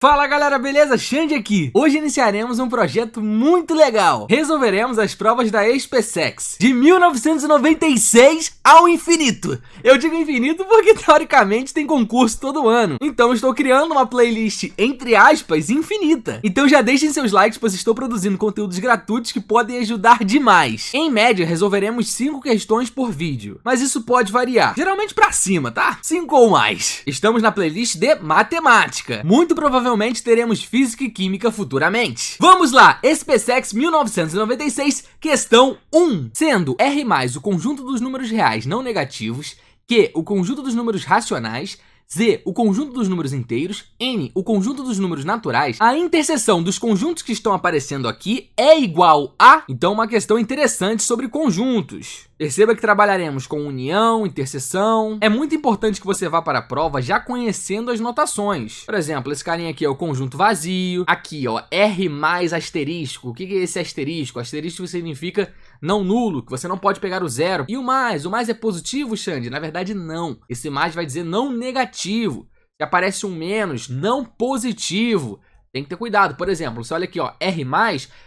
Fala galera, beleza? Xande aqui. Hoje iniciaremos um projeto muito legal. Resolveremos as provas da SpaceX de 1996 ao infinito. Eu digo infinito porque teoricamente tem concurso todo ano. Então estou criando uma playlist, entre aspas, infinita. Então já deixem seus likes, pois estou produzindo conteúdos gratuitos que podem ajudar demais. Em média, resolveremos 5 questões por vídeo, mas isso pode variar, geralmente pra cima, tá? 5 ou mais. Estamos na playlist de matemática. Muito provavelmente teremos física e química futuramente. Vamos lá, SpaceX 1996, questão 1. Sendo R+, o conjunto dos números reais não negativos, Q, o conjunto dos números racionais, Z, o conjunto dos números inteiros, N, o conjunto dos números naturais, a interseção dos conjuntos que estão aparecendo aqui é igual a... Então, uma questão interessante sobre conjuntos. Perceba que trabalharemos com união, interseção. É muito importante que você vá para a prova já conhecendo as notações. Por exemplo, esse carinha aqui é o conjunto vazio. Aqui, ó, R mais asterisco. O que é esse asterisco? Asterisco significa não nulo, que você não pode pegar o zero. E o mais é positivo, Xande? Na verdade, não. Esse mais vai dizer não negativo. Se aparece um menos, não positivo. Tem que ter cuidado. Por exemplo, você olha aqui, ó, R+,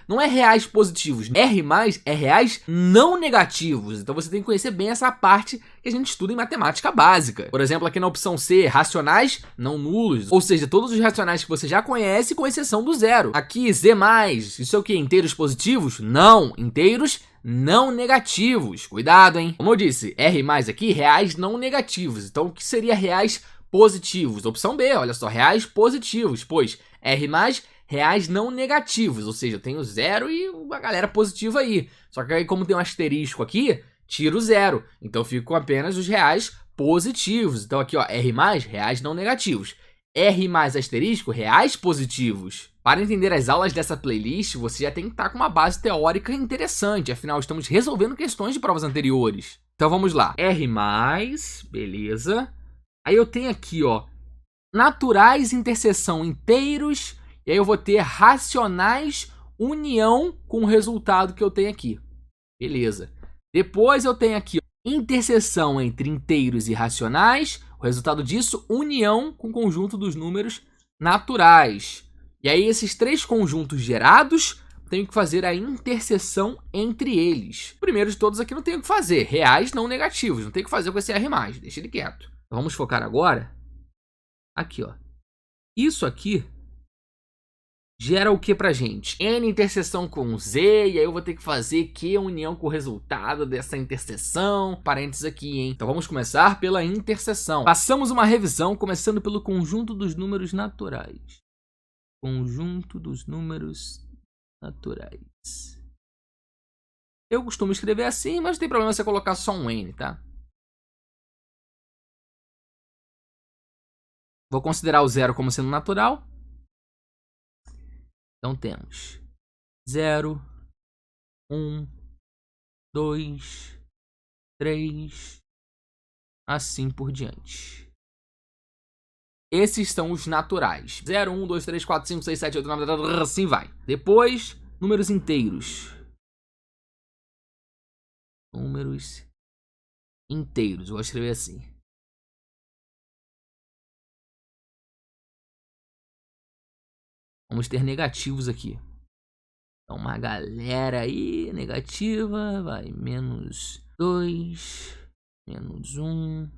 não é reais positivos. R+, é reais não negativos. Então você tem que conhecer bem essa parte que a gente estuda em matemática básica. Por exemplo, aqui na opção C, racionais não nulos. Ou seja, todos os racionais que você já conhece, com exceção do zero. Aqui, Z+, isso é o que? Inteiros positivos? Não. Inteiros não negativos. Cuidado, hein? Como eu disse, R+ aqui, reais não negativos. Então, o que seria reais positivos? Opção B, olha só, reais positivos, pois R+, reais não negativos, ou seja, eu tenho zero e uma galera positiva aí. Só que aí, como tem um asterisco aqui, tiro o zero. Então, fico com apenas os reais positivos. Então, aqui, ó, R+, reais não negativos. R+ asterisco, reais positivos. Para entender as aulas dessa playlist, você já tem que estar com uma base teórica interessante. Afinal, estamos resolvendo questões de provas anteriores. Então, vamos lá. R+, beleza. Aí eu tenho aqui, ó, naturais, interseção, inteiros, e aí eu vou ter racionais, união com o resultado que eu tenho aqui. Beleza. Depois eu tenho aqui, ó, interseção entre inteiros e racionais, o resultado disso, união com o conjunto dos números naturais. E aí esses três conjuntos gerados, tenho que fazer a interseção entre eles. Primeiro de todos aqui não tenho o que fazer, reais não negativos, não tenho o que fazer com esse R+, deixa ele quieto. Então, vamos focar agora aqui, ó. Isso aqui gera o que pra gente? N interseção com Z, e aí eu vou ter que fazer Q união com o resultado dessa interseção. Parênteses aqui, hein? Então vamos começar pela interseção. Passamos uma revisão começando pelo conjunto dos números naturais. Conjunto dos números naturais. Eu costumo escrever assim, mas não tem problema você colocar só um N, tá? Vou considerar o zero como sendo natural. Então temos 0, 1, 2, 3, assim por diante. Esses são os naturais. 0, 1, 2, 3, 4, 5, 6, 7, 8, 9, assim vai. Depois, números inteiros. Números inteiros, vou escrever assim. Vamos ter negativos aqui. Então, uma galera aí negativa, vai, menos 2, menos 1,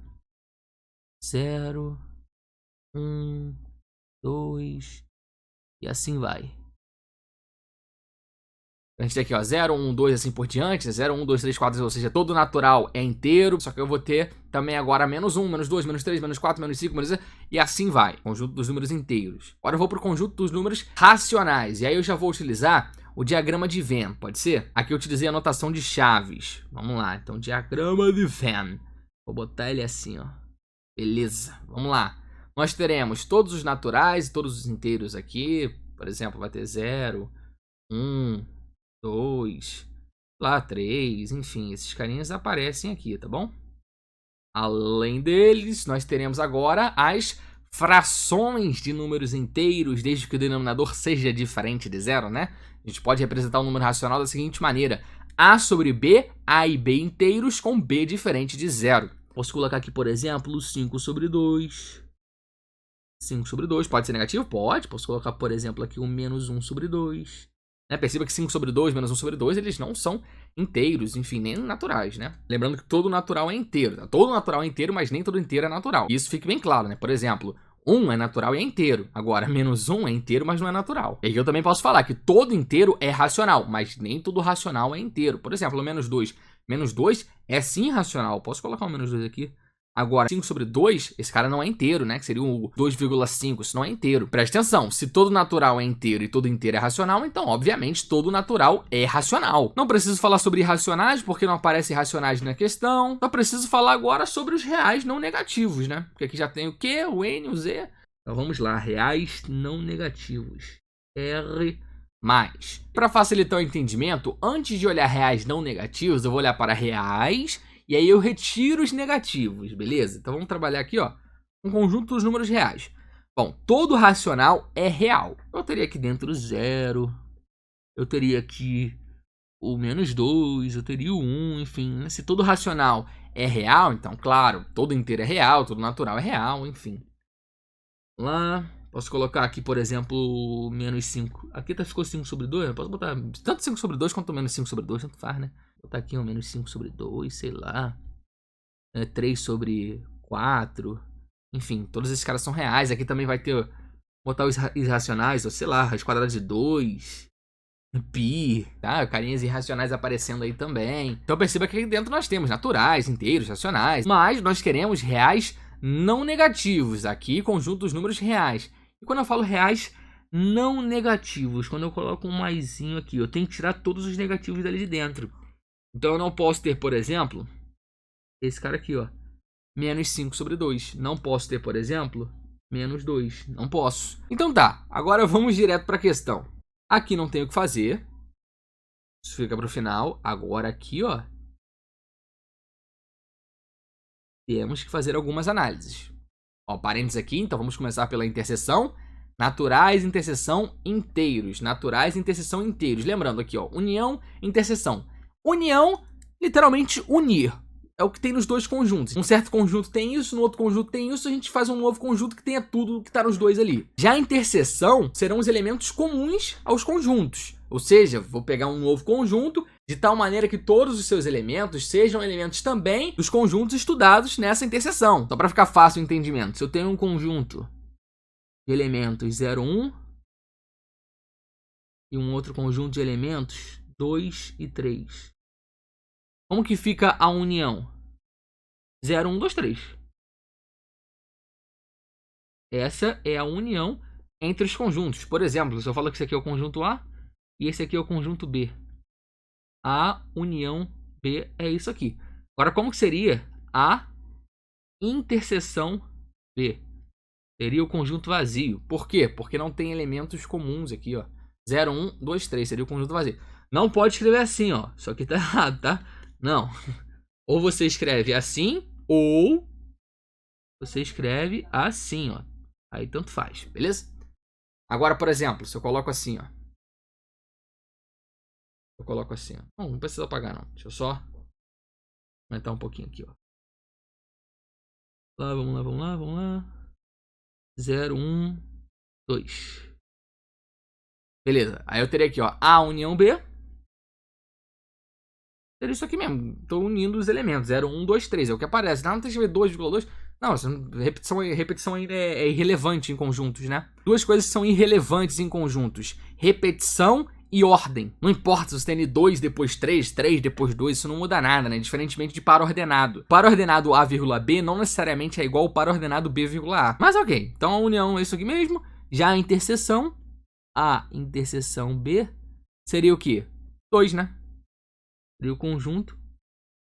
0, 1, 2, e assim vai. A gente tem aqui, ó, 0, 1, 2, assim por diante, 0, 1, 2, 3, 4, ou seja, todo natural é inteiro, só que eu vou ter também agora menos 1, menos 2, menos 3, menos 4, menos 5, menos 6, e assim vai, conjunto dos números inteiros. Agora eu vou para o conjunto dos números racionais, e aí eu já vou utilizar o diagrama de Venn, pode ser? Aqui eu utilizei a notação de chaves, vamos lá, então diagrama de Venn, vou botar ele assim, ó, beleza, vamos lá. Nós teremos todos os naturais e todos os inteiros aqui, por exemplo, vai ter 0, 1... 2, lá 3, enfim, esses carinhas aparecem aqui, tá bom? Além deles, nós teremos agora as frações de números inteiros, desde que o denominador seja diferente de zero, né? A gente pode representar o número racional da seguinte maneira: A sobre B, A e B inteiros com B diferente de zero. Posso colocar aqui, por exemplo, 5 sobre 2, 5 sobre 2. Pode ser negativo? Pode. Posso colocar, por exemplo, aqui o menos 1 sobre 2. Né? Perceba que 5 sobre 2, menos 1 sobre 2, eles não são inteiros, enfim, nem naturais, né? Lembrando que todo natural é inteiro. Tá? Todo natural é inteiro, mas nem todo inteiro é natural. Isso fica bem claro, né? Por exemplo, 1 é natural e é inteiro. Agora, menos 1 é inteiro, mas não é natural. E aqui eu também posso falar que todo inteiro é racional, mas nem todo racional é inteiro. Por exemplo, o menos 2. Menos 2 é sim racional. Posso colocar o menos 2 aqui? Agora, 5 sobre 2, esse cara não é inteiro, né? Que seria o 2,5, isso não é inteiro. Presta atenção, se todo natural é inteiro e todo inteiro é racional, então, obviamente, todo natural é racional. Não preciso falar sobre irracionais, porque não aparece irracionais na questão. Só preciso falar agora sobre os reais não negativos, né? Porque aqui já tem o Q, o N, o Z. Então, vamos lá, reais não negativos. R+. Para facilitar o entendimento, antes de olhar reais não negativos, eu vou olhar para reais... E aí eu retiro os negativos, beleza? Então vamos trabalhar aqui, ó, um conjunto dos números reais. Bom, todo racional é real. Eu teria aqui dentro 0, eu teria aqui o menos 2, eu teria o 1, enfim. Né? Se todo racional é real, então, claro, todo inteiro é real, todo natural é real, enfim. Vamos lá, posso colocar aqui, por exemplo, menos 5. Aqui ficou 5 sobre 2, eu posso botar tanto 5 sobre 2 quanto menos 5 sobre 2, tanto faz, né? Vou botar aqui um menos 5 sobre 2, sei lá. 3 sobre 4. Enfim, todos esses caras são reais. Aqui também vai ter, botar os irracionais, ou sei lá, raiz quadrada de 2. Pi, tá? Carinhas irracionais aparecendo aí também. Então perceba que aqui dentro nós temos naturais, inteiros, racionais. Mas nós queremos reais não negativos. Aqui, conjunto dos números reais. E quando eu falo reais não negativos, quando eu coloco um maisinho aqui, eu tenho que tirar todos os negativos dali de dentro. Então eu não posso ter, por exemplo, esse cara aqui, ó, menos 5 sobre 2. Não posso ter, por exemplo, menos 2. Não posso. Então tá, agora vamos direto para a questão. Aqui não tenho o que fazer. Isso fica para o final. Agora aqui, ó, temos que fazer algumas análises. Ó, parênteses aqui, então vamos começar pela interseção. Naturais, interseção, inteiros. Naturais, interseção, inteiros. Lembrando aqui, ó, união, interseção. União, literalmente unir. É o que tem nos dois conjuntos. Um certo conjunto tem isso, no outro conjunto tem isso, a gente faz um novo conjunto que tenha tudo que está nos dois ali. Já a interseção serão os elementos comuns aos conjuntos. Ou seja, vou pegar um novo conjunto de tal maneira que todos os seus elementos sejam elementos também dos conjuntos estudados nessa interseção. Só para ficar fácil o entendimento. Se eu tenho um conjunto de elementos 0, 1 e um outro conjunto de elementos 2 e 3. Como que fica a união? 0, 1, 2, 3. Essa é a união entre os conjuntos. Por exemplo, se eu falo que esse aqui é o conjunto A e esse aqui é o conjunto B. A união B é isso aqui. Agora, como que seria a interseção B? Seria o conjunto vazio. Por quê? Porque não tem elementos comuns aqui, ó. 0, 1, 2, 3. Seria o conjunto vazio. Não pode escrever assim, ó. Isso aqui tá errado, tá? Não. Ou você escreve assim, ou você escreve assim, ó. Aí tanto faz, beleza? Agora, por exemplo, se eu coloco assim, ó. Eu coloco assim, ó. Não precisa apagar, não. Deixa eu só aumentar um pouquinho aqui, ó. Vamos lá, vamos lá, vamos lá. 0, 1, 2. Beleza. Aí eu teria aqui, ó, A união B. Seria isso aqui mesmo. Estou unindo os elementos. 0, 1, 2, 3. É o que aparece. Não tem que ver 2,2. Não, repetição é irrelevante em conjuntos, né? Duas coisas são irrelevantes em conjuntos. Repetição e ordem. Não importa se você tem 2 depois 3, 3 depois 2, isso não muda nada, né? Diferentemente de par ordenado. Par ordenado A, B não necessariamente é igual ao par ordenado B, A. Mas ok, então a união é isso aqui mesmo. Já a interseção, A interseção B, seria o quê? 2, né? Seria o conjunto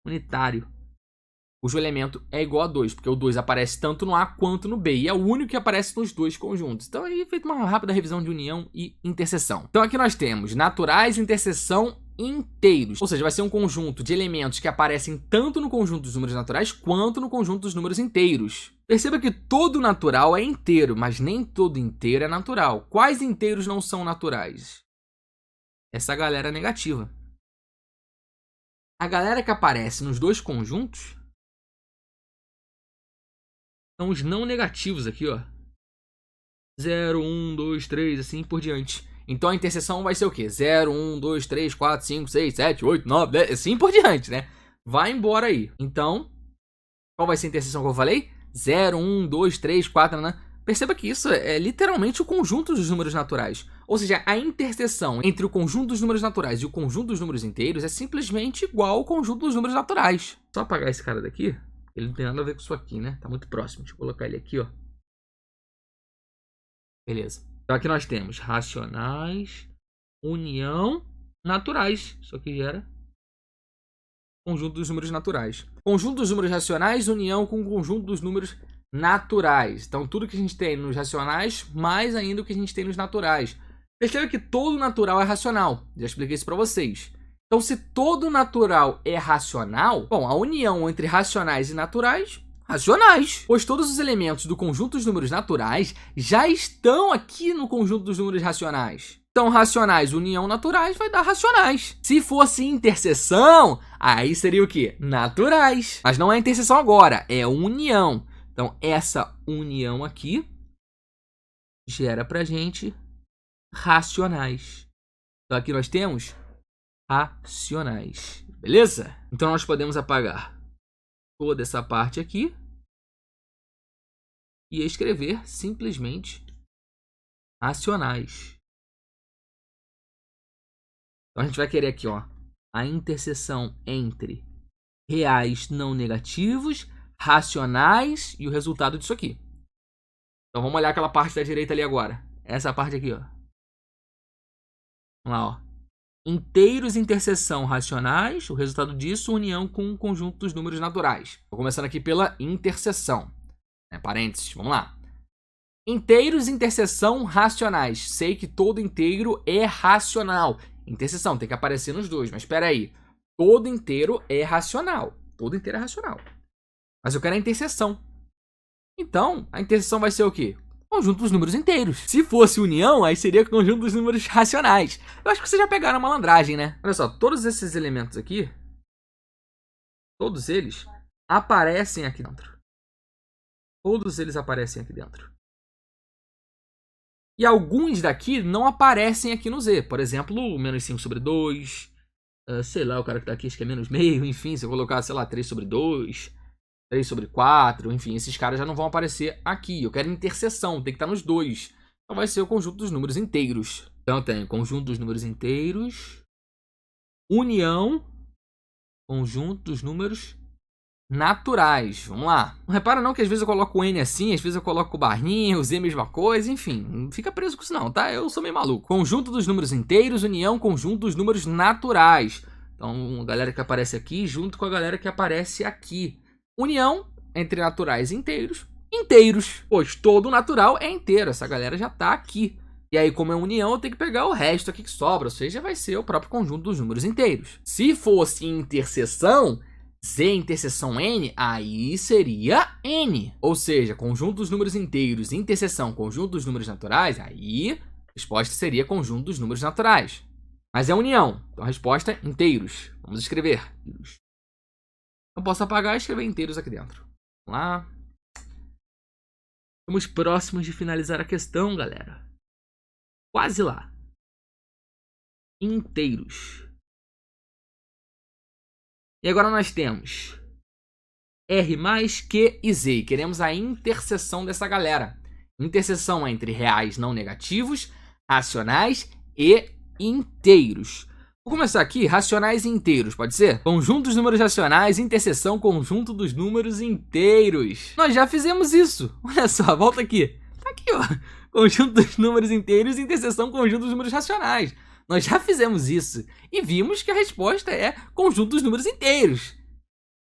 unitário. Cujo elemento é igual a 2, porque o 2 aparece tanto no A quanto no B, e é o único que aparece nos dois conjuntos. Então aí feito uma rápida revisão de união e interseção. Então aqui nós temos naturais, interseção, inteiros. Ou seja, vai ser um conjunto de elementos que aparecem tanto no conjunto dos números naturais quanto no conjunto dos números inteiros. Perceba que todo natural é inteiro, mas nem todo inteiro é natural. Quais inteiros não são naturais? Essa galera negativa. A galera que aparece nos dois conjuntos são os não negativos aqui, ó. 0, 1, 2, 3, assim por diante. Então a interseção vai ser o quê? 0, 1, 2, 3, 4, 5, 6, 7, 8, 9, 10, assim por diante, né? Vai embora aí. Então, qual vai ser a interseção que eu falei? 0, 1, 2, 3, 4, né? Perceba que isso é literalmente o conjunto dos números naturais. Ou seja, a interseção entre o conjunto dos números naturais e o conjunto dos números inteiros é simplesmente igual ao conjunto dos números naturais. Só apagar esse cara daqui, ele não tem nada a ver com isso aqui, né? Tá muito próximo. Deixa eu colocar ele aqui, ó. Beleza. Então aqui nós temos racionais, união, naturais. Isso aqui gera conjunto dos números naturais. Conjunto dos números racionais, união com o conjunto dos números naturais. Então tudo que a gente tem nos racionais, mais ainda o que a gente tem nos naturais. Perceba que todo natural é racional. Já expliquei isso para vocês. Então se todo natural é racional, bom, a união entre racionais e naturais, racionais. Pois todos os elementos do conjunto dos números naturais já estão aqui no conjunto dos números racionais. Então, racionais, união, naturais, vai dar racionais. Se fosse interseção, aí seria o quê? Naturais. Mas não é interseção agora, é união. Então, essa união aqui gera pra gente racionais. Então, aqui nós temos racionais. Beleza? Então, nós podemos apagar toda essa parte aqui e escrever simplesmente racionais. Então a gente vai querer aqui, ó, a interseção entre reais não negativos, racionais e o resultado disso aqui. Então vamos olhar aquela parte da direita ali agora. Essa parte aqui, ó. Vamos lá, ó. Inteiros interseção racionais, o resultado disso, união com o conjunto dos números naturais. Estou começando aqui pela interseção. Parênteses, vamos lá. Inteiros interseção racionais. Sei que todo inteiro é racional. Interseção, tem que aparecer nos dois, mas espera aí. Todo inteiro é racional. Todo inteiro é racional. Mas eu quero a interseção. Então, a interseção vai ser o quê? Conjunto dos números inteiros. Se fosse união, aí seria conjunto dos números racionais. Eu acho que vocês já pegaram a malandragem, né? Olha só, todos esses elementos aqui, todos eles aparecem aqui dentro. Todos eles aparecem aqui dentro. E alguns daqui não aparecem aqui no Z. Por exemplo, o menos 5 sobre 2. Sei lá, o cara que tá aqui acho que é menos meio. Enfim, se eu colocar, sei lá, 3 sobre 2. 3 sobre 4. Enfim, esses caras já não vão aparecer aqui. Eu quero interseção, tem que estar nos dois. Então vai ser o conjunto dos números inteiros. Então eu tenho conjunto dos números inteiros. União. Conjunto dos números naturais. Vamos lá. Não repara não que às vezes eu coloco o N assim, às vezes eu coloco o barrinho, o Z mesma coisa, enfim. Não fica preso com isso não, tá? Eu sou meio maluco. Conjunto dos números inteiros, união, conjunto dos números naturais. Então, a galera que aparece aqui junto com a galera que aparece aqui. União entre naturais e inteiros. Inteiros, pois todo natural é inteiro. Essa galera já tá aqui. E aí, como é união, eu tenho que pegar o resto aqui que sobra. Ou seja, vai ser o próprio conjunto dos números inteiros. Se fosse interseção, Z interseção N, aí seria N. Ou seja, conjunto dos números inteiros, interseção, conjunto dos números naturais, aí a resposta seria conjunto dos números naturais. Mas é união, então a resposta é inteiros. Vamos escrever. Eu posso apagar e escrever inteiros aqui dentro. Vamos lá. Estamos próximos de finalizar a questão, galera. Quase lá. Inteiros. E agora nós temos R mais Q e Z. E queremos a interseção dessa galera. Interseção entre reais não negativos, racionais e inteiros. Vou começar aqui, racionais e inteiros, pode ser? Conjunto dos números racionais, interseção, conjunto dos números inteiros. Nós já fizemos isso. Olha só, volta aqui. Tá aqui, ó. Conjunto dos números inteiros, interseção, conjunto dos números racionais. Nós já fizemos isso e vimos que a resposta é conjunto dos números inteiros.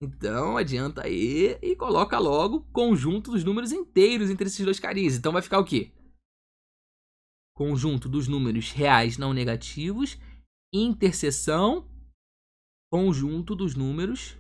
Então, adianta aí e coloca logo conjunto dos números inteiros entre esses dois carinhas. Então vai ficar o quê? Conjunto dos números reais não negativos, interseção, conjunto dos números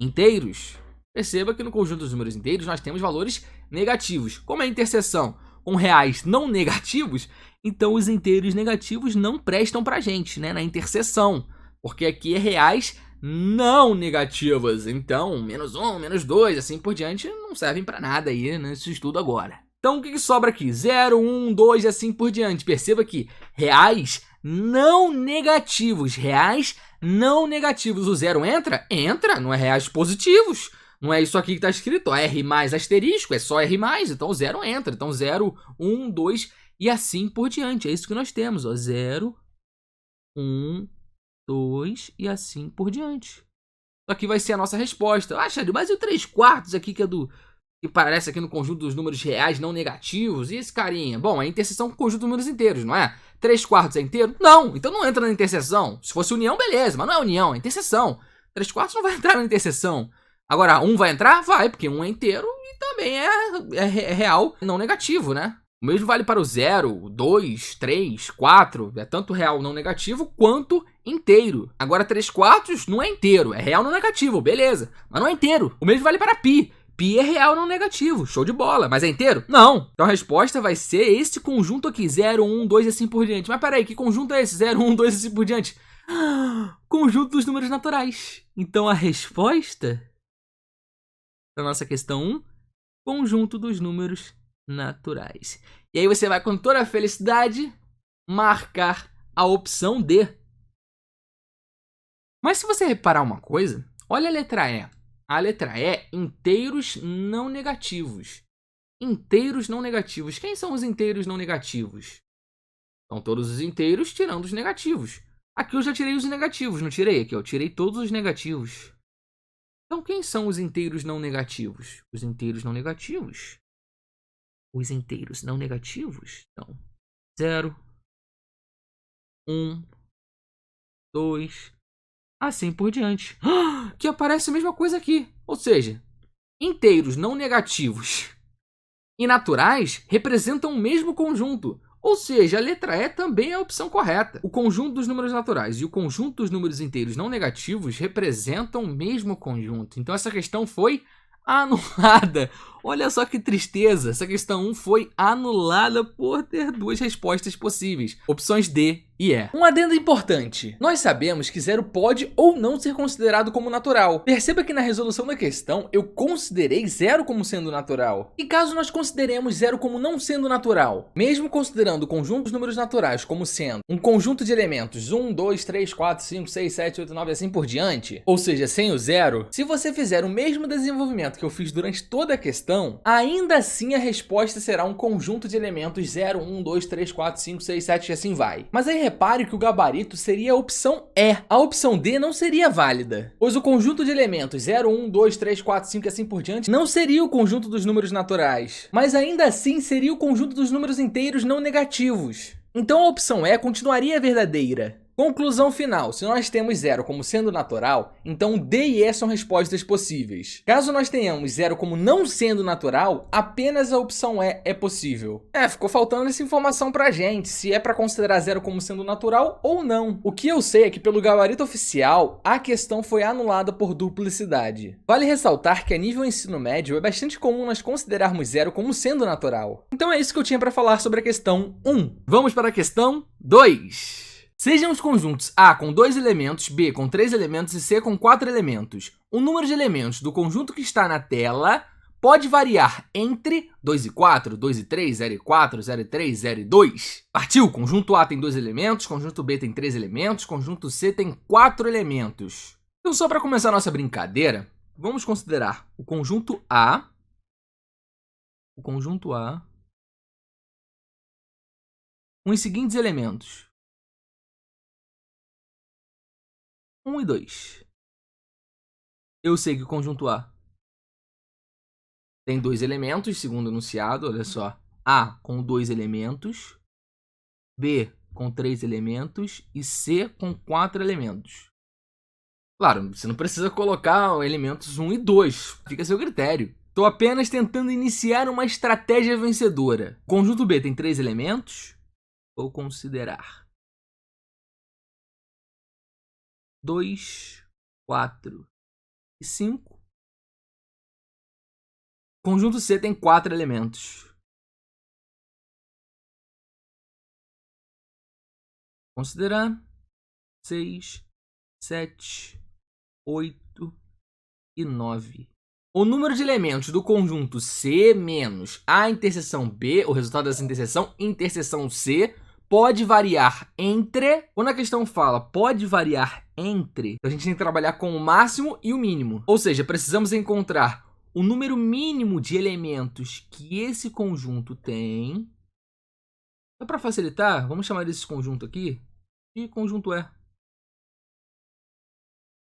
inteiros. Perceba que no conjunto dos números inteiros nós temos valores negativos. Como é interseção com reais não negativos, então os inteiros negativos não prestam pra gente, né, na interseção, porque aqui é reais não negativas. Então, -1, -2, assim por diante, não servem pra nada aí nesse estudo agora. Então, o que sobra aqui? 0, 1, 2 e assim por diante. Perceba que reais não negativos. Reais não negativos. O 0 entra? Entra. Não é reais positivos. Não é isso aqui que está escrito. Ó, R mais asterisco é só R mais. Então, o 0 entra. Então, 0, 1, 2 e assim por diante. É isso que nós temos. Ó, 0, 1, 2 e assim por diante. Isso aqui vai ser a nossa resposta. Ah, Xande, mas e o 3/4 aqui que é do... que aparece aqui no conjunto dos números reais não negativos? E esse carinha? Bom, é interseção com o conjunto de números inteiros, não é? 3/4 é inteiro? Não, então não entra na interseção. Se fosse união, beleza, mas não é união, é interseção. 3/4 não vai entrar na interseção. Agora, 1 vai entrar? Vai, porque 1 é inteiro e também é real não negativo, né? O mesmo vale para o 0, 2, 3, 4. É tanto real não negativo quanto inteiro. Agora, 3/4 não é inteiro, é real não negativo, beleza. Mas não é inteiro. O mesmo vale para π. Π é real não negativo, show de bola. Mas é inteiro? Não. Então a resposta vai ser esse conjunto aqui, 0, 1, 2 e assim por diante. Mas peraí, que conjunto é esse? 0, 1, 2 e assim por diante? Conjunto dos números naturais. Então a resposta da nossa questão 1, conjunto dos números naturais. E aí você vai com toda a felicidade marcar a opção D. Mas se você reparar uma coisa, olha a letra E. A letra E, inteiros não negativos. Inteiros não negativos. Quem são os inteiros não negativos? São todos os inteiros tirando os negativos. Aqui eu já tirei os negativos, não tirei? Aqui eu tirei todos os negativos. Então quem são os inteiros não negativos? Os inteiros não negativos. Os inteiros não negativos. Então, 0, 1, 2, assim por diante. Que aparece a mesma coisa aqui. Ou seja, inteiros não negativos e naturais representam o mesmo conjunto. Ou seja, a letra E também é a opção correta. O conjunto dos números naturais e o conjunto dos números inteiros não negativos representam o mesmo conjunto. Então essa questão foi anulada. Olha só que tristeza. Essa questão 1 foi anulada por ter duas respostas possíveis. Opções D e E. Um adendo importante. Nós sabemos que 0 pode ou não ser considerado como natural. Perceba que na resolução da questão eu considerei 0 como sendo natural. E caso nós consideremos 0 como não sendo natural, mesmo considerando o conjunto dos números naturais como sendo um conjunto de elementos 1, 2, 3, 4, 5, 6, 7, 8, 9 e assim por diante, ou seja, sem o 0, se você fizer o mesmo desenvolvimento que eu fiz durante toda a questão, ainda assim a resposta será um conjunto de elementos 0, 1, 2, 3, 4, 5, 6, 7 e assim vai. Mas aí repare que o gabarito seria a opção E. A opção D não seria válida, pois o conjunto de elementos 0, 1, 2, 3, 4, 5 e assim por diante não seria o conjunto dos números naturais, mas ainda assim seria o conjunto dos números inteiros não negativos. Então a opção E continuaria verdadeira. Conclusão final, se nós temos 0 como sendo natural, então D e E são respostas possíveis. Caso nós tenhamos 0 como não sendo natural, apenas a opção E é possível. Ficou faltando essa informação pra gente, se é para considerar 0 como sendo natural ou não. O que eu sei é que pelo gabarito oficial, a questão foi anulada por duplicidade. Vale ressaltar que a nível ensino médio é bastante comum nós considerarmos 0 como sendo natural. Então é isso que eu tinha para falar sobre a questão 1. Vamos para a questão 2. Sejam os conjuntos A com 2 elementos, B com 3 elementos e C com 4 elementos. O número de elementos do conjunto que está na tela pode variar entre 2 e 4, 2 e 3, 0 e 4, 0 e 3, 0 e 2. Partiu! Conjunto A tem 2 elementos, conjunto B tem 3 elementos, conjunto C tem 4 elementos. Então, só para começar a nossa brincadeira, vamos considerar o conjunto A com os seguintes elementos. 1 e 2. Eu sei que o conjunto A tem 2 elementos, segundo o enunciado, olha só. A com 2 elementos, B com 3 elementos e C com 4 elementos. Claro, você não precisa colocar elementos 1 e 2, fica a seu critério. Estou apenas tentando iniciar uma estratégia vencedora. O conjunto B tem 3 elementos, vou considerar 2, 4 e 5. Conjunto C tem 4 elementos. Considerar 6, 7, 8 e 9. O número de elementos do conjunto C menos a interseção B, o resultado dessa interseção C, pode variar entre... Quando a questão fala pode variar entre, a gente tem que trabalhar com o máximo e o mínimo. Ou seja, precisamos encontrar o número mínimo de elementos que esse conjunto tem. Só para facilitar, vamos chamar desse conjunto aqui de conjunto E.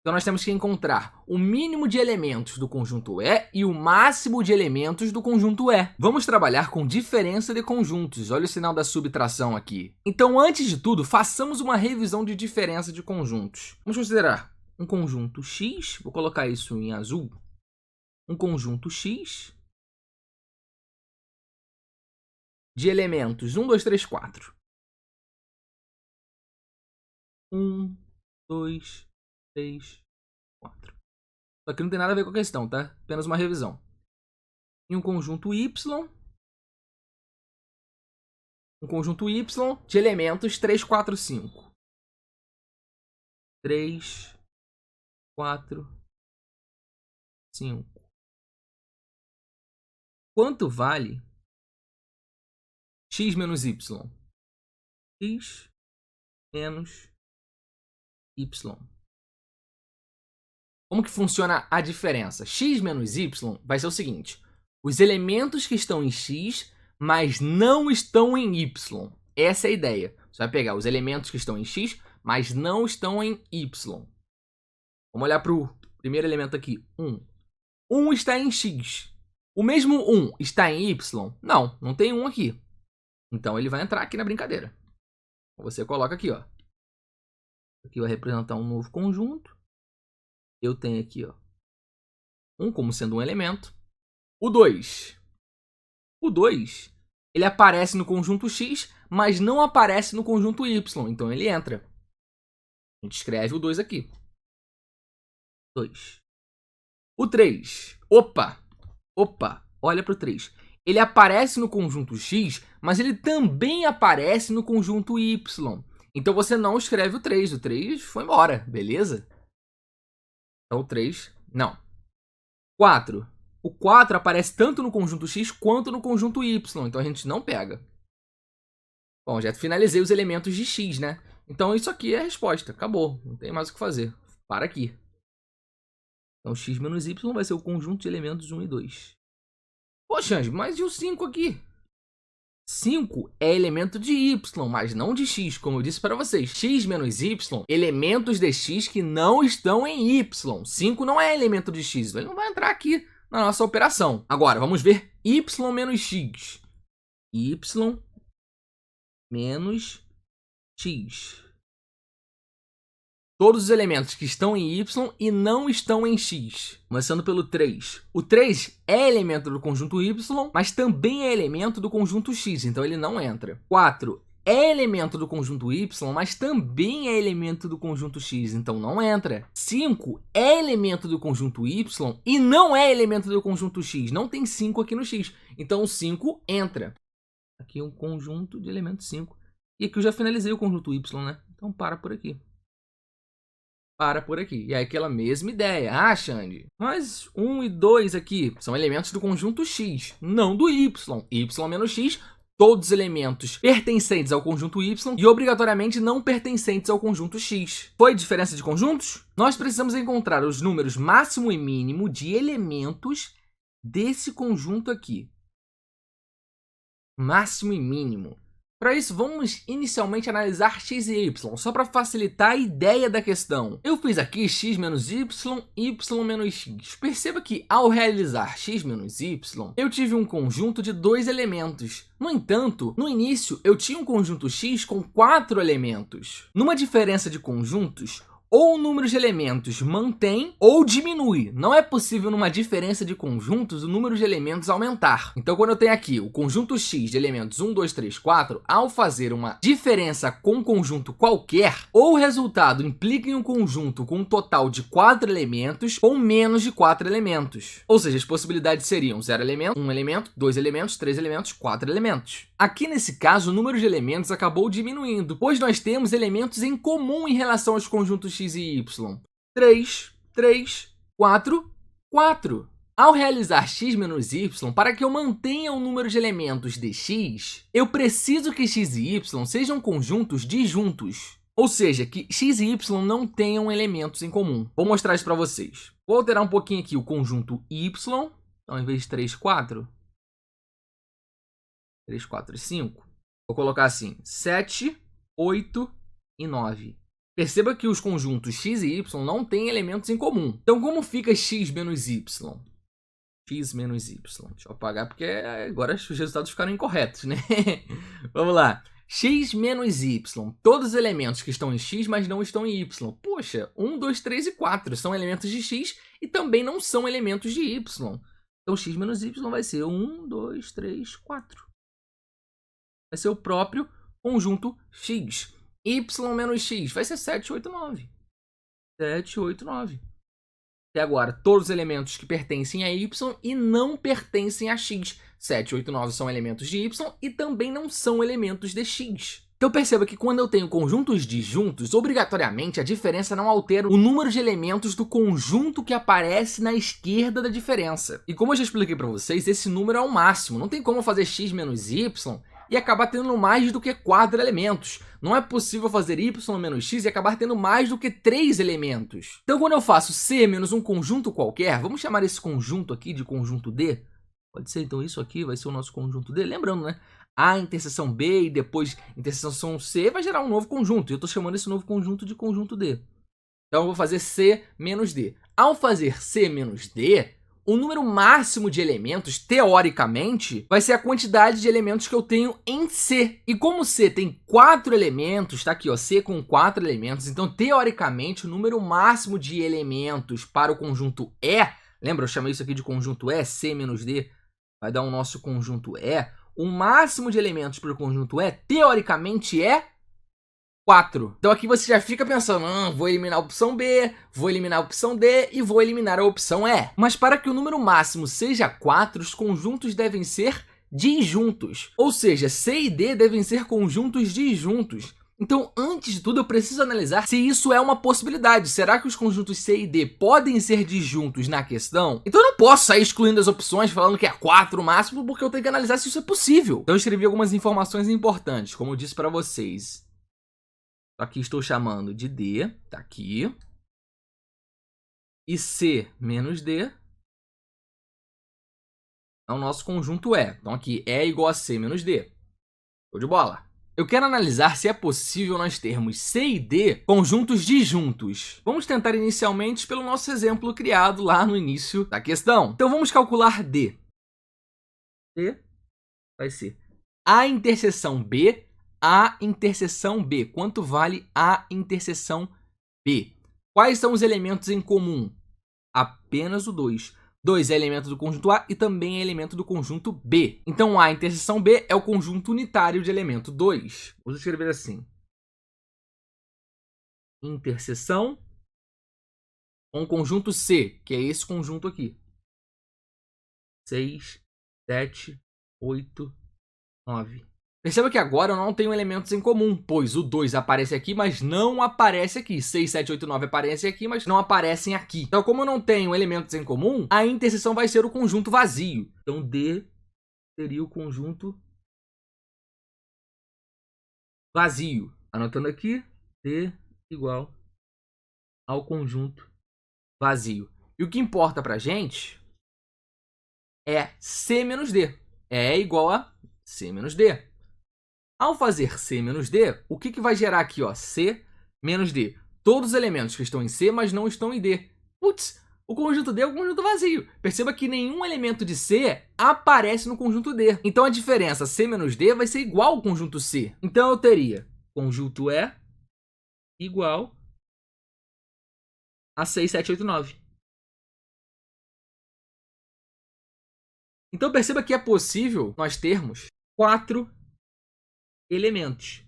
Então, nós temos que encontrar o mínimo de elementos do conjunto E e o máximo de elementos do conjunto E. Vamos trabalhar com diferença de conjuntos. Olha o sinal da subtração aqui. Então, antes de tudo, façamos uma revisão de diferença de conjuntos. Vamos considerar um conjunto X, vou colocar isso em azul. Um conjunto X de elementos 1, 2, 3, 4. 1, 2, 3, 4. Só que não tem nada a ver com a questão, tá? Apenas uma revisão. E um conjunto Y. Um conjunto Y de elementos 3, 4, 5. 3, 4, 5. Quanto vale x menos y? X menos y. Como que funciona a diferença? X menos y vai ser o seguinte. Os elementos que estão em x, mas não estão em y. Essa é a ideia. Você vai pegar os elementos que estão em x, mas não estão em y. Vamos olhar para o primeiro elemento aqui, 1. 1 está em x. O mesmo 1 está em y? Não, não tem 1 aqui. Então, ele vai entrar aqui na brincadeira. Você coloca aqui, ó. Aqui vai representar um novo conjunto. Eu tenho aqui, ó, 1 como sendo um elemento. O 2. O 2, ele aparece no conjunto X, mas não aparece no conjunto Y. Então, ele entra. A gente escreve o 2 aqui. 2. O 3. Opa, olha para o 3. Ele aparece no conjunto X, mas ele também aparece no conjunto Y. Então, você não escreve o 3. O 3 foi embora, beleza? Então, o 3, não. 4. O 4 aparece tanto no conjunto X quanto no conjunto Y. Então, a gente não pega. Bom, já finalizei os elementos de X, né? Então, isso aqui é a resposta. Acabou. Não tem mais o que fazer. Para aqui. Então, x menos y vai ser o conjunto de elementos 1 e 2. Poxa, Anjo, mas e o 5 aqui? 5 é elemento de y, mas não de x, como eu disse para vocês. X menos y, elementos de x que não estão em y. 5 não é elemento de x, ele não vai entrar aqui na nossa operação. Agora, vamos ver y menos x. Y menos x. Todos os elementos que estão em y e não estão em x. Começando pelo 3. O 3 é elemento do conjunto y, mas também é elemento do conjunto x, então ele não entra. 4 é elemento do conjunto y, mas também é elemento do conjunto x, então não entra. 5 é elemento do conjunto y e não é elemento do conjunto x. Não tem 5 aqui no x, então o 5 entra. Aqui é um conjunto de elementos 5. E aqui eu já finalizei o conjunto y, né? Então para por aqui. Para por aqui. E aí aquela mesma ideia. Ah, Xande, mas 1 e 2 aqui são elementos do conjunto X, não do Y. Y menos X, todos os elementos pertencentes ao conjunto Y e obrigatoriamente não pertencentes ao conjunto X. Foi diferença de conjuntos? Nós precisamos encontrar os números máximo e mínimo de elementos desse conjunto aqui. Máximo e mínimo. Para isso, vamos inicialmente analisar x e y, só para facilitar a ideia da questão. Eu fiz aqui x menos y, y menos x. Perceba que ao realizar x menos y, eu tive um conjunto de 2 elementos. No entanto, no início, eu tinha um conjunto x com 4 elementos. Numa diferença de conjuntos, ou o número de elementos mantém ou diminui. Não é possível, numa diferença de conjuntos, o número de elementos aumentar. Então, quando eu tenho aqui o conjunto x de elementos 1, 2, 3, 4, ao fazer uma diferença com um conjunto qualquer, ou o resultado implica em um conjunto com um total de 4 elementos ou menos de 4 elementos. Ou seja, as possibilidades seriam 0 elemento, 1 elemento, 2 elementos, 3 elementos, 4 elementos. Aqui, nesse caso, o número de elementos acabou diminuindo, pois nós temos elementos em comum em relação aos conjuntos x e y. 3, 3, 4, 4. Ao realizar x menos y, para que eu mantenha o número de elementos de x, eu preciso que x e y sejam conjuntos disjuntos. Ou seja, que x e y não tenham elementos em comum. Vou mostrar isso para vocês. Vou alterar um pouquinho aqui o conjunto y. Então, ao invés de 3, 4, 3, 4 e 5, vou colocar assim, 7, 8 e 9. Perceba que os conjuntos x e y não têm elementos em comum. Então, como fica x menos y? X menos y. Deixa eu apagar porque agora os resultados ficaram incorretos, né? Vamos lá. X menos y. Todos os elementos que estão em x, mas não estão em y. Poxa, 1, 2, 3 e 4 são elementos de x e também não são elementos de y. Então, x menos y vai ser 1, 2, 3, 4. Vai ser o próprio conjunto x. Y menos x vai ser 7, 8, 9. 7, 8, 9. E agora, todos os elementos que pertencem a y e não pertencem a x. 7, 8, 9 são elementos de y e também não são elementos de x. Então perceba que quando eu tenho conjuntos disjuntos, obrigatoriamente a diferença não altera o número de elementos do conjunto que aparece na esquerda da diferença. E como eu já expliquei para vocês, esse número é o máximo. Não tem como fazer x menos y e acabar tendo mais do que 4 elementos. Não é possível fazer y menos x e acabar tendo mais do que 3 elementos. Então, quando eu faço C menos um conjunto qualquer, vamos chamar esse conjunto aqui de conjunto D? Pode ser, então isso aqui vai ser o nosso conjunto D. Lembrando, né? A interseção B e depois interseção C vai gerar um novo conjunto. E eu estou chamando esse novo conjunto de conjunto D. Então, eu vou fazer C menos D. Ao fazer C menos D, o número máximo de elementos, teoricamente, vai ser a quantidade de elementos que eu tenho em C. E como C tem 4 elementos, tá aqui, ó, C com 4 elementos, então, teoricamente, o número máximo de elementos para o conjunto E, lembra, eu chamei isso aqui de conjunto E, C menos D, vai dar o nosso conjunto E. O máximo de elementos para o conjunto E, teoricamente, é 4. Então aqui você já fica pensando, vou eliminar a opção B, vou eliminar a opção D e vou eliminar a opção E. Mas para que o número máximo seja 4, os conjuntos devem ser disjuntos. Ou seja, C e D devem ser conjuntos disjuntos. Então, antes de tudo, eu preciso analisar se isso é uma possibilidade. Será que os conjuntos C e D podem ser disjuntos na questão? Então eu não posso sair excluindo as opções falando que é 4 o máximo, porque eu tenho que analisar se isso é possível. Então eu escrevi algumas informações importantes, como eu disse para vocês. Aqui estou chamando de D, tá aqui. E C menos D é o nosso conjunto E. Então aqui E é igual a C menos D. Show de bola. Eu quero analisar se é possível nós termos C e D conjuntos disjuntos. Vamos tentar inicialmente pelo nosso exemplo criado lá no início da questão. Então vamos calcular D. D vai ser A interseção B. A interseção B. Quanto vale A interseção B? Quais são os elementos em comum? Apenas o 2. 2 é elemento do conjunto A e também é elemento do conjunto B. Então, A interseção B é o conjunto unitário de elemento 2. Vou escrever assim. Interseção com o conjunto C, que é esse conjunto aqui. 6, 7, 8, 9. Perceba que agora eu não tenho elementos em comum, pois o 2 aparece aqui, mas não aparece aqui. 6, 7, 8, 9 aparecem aqui, mas não aparecem aqui. Então, como eu não tenho elementos em comum, a interseção vai ser o conjunto vazio. Então, D seria o conjunto vazio. Anotando aqui, D igual ao conjunto vazio. E o que importa pra gente é C menos D. É igual a C menos D. Ao fazer C menos D, o que vai gerar aqui? Ó, C menos D. Todos os elementos que estão em C, mas não estão em D. Putz, o conjunto D é o conjunto vazio. Perceba que nenhum elemento de C aparece no conjunto D. Então a diferença C menos D vai ser igual ao conjunto C. Então eu teria conjunto E igual a 6, 7, 8, 9. Então perceba que é possível nós termos 4 elementos,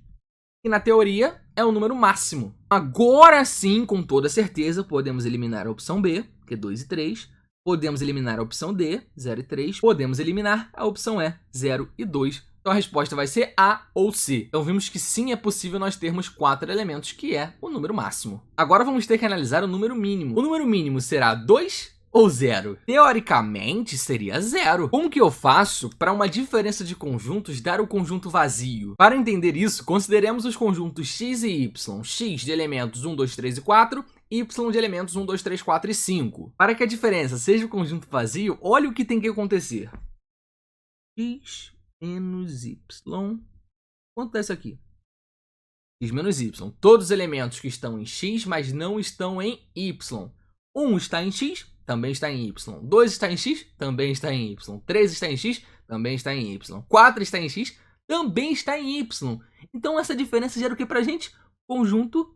que na teoria é o número máximo. Agora sim, com toda certeza, podemos eliminar a opção B, que é 2 e 3. Podemos eliminar a opção D, 0 e 3. Podemos eliminar a opção E, 0 e 2. Então a resposta vai ser A ou C. Então vimos que sim, é possível nós termos 4 elementos, que é o número máximo. Agora vamos ter que analisar o número mínimo. O número mínimo será 2 ou 0? Teoricamente, seria 0. Como que eu faço para uma diferença de conjuntos dar o conjunto vazio? Para entender isso, consideremos os conjuntos x e y. X de elementos 1, 2, 3 e 4, y de elementos 1, 2, 3, 4 e 5. Para que a diferença seja o conjunto vazio, olha o que tem que acontecer. X menos y. Quanto dá isso aqui? X menos y. Todos os elementos que estão em x, mas não estão em y. 1 está em x, também está em y. 2 está em x, também está em y. 3 está em x, também está em y. 4 está em x, também está em y. Então essa diferença gera o que pra gente? Conjunto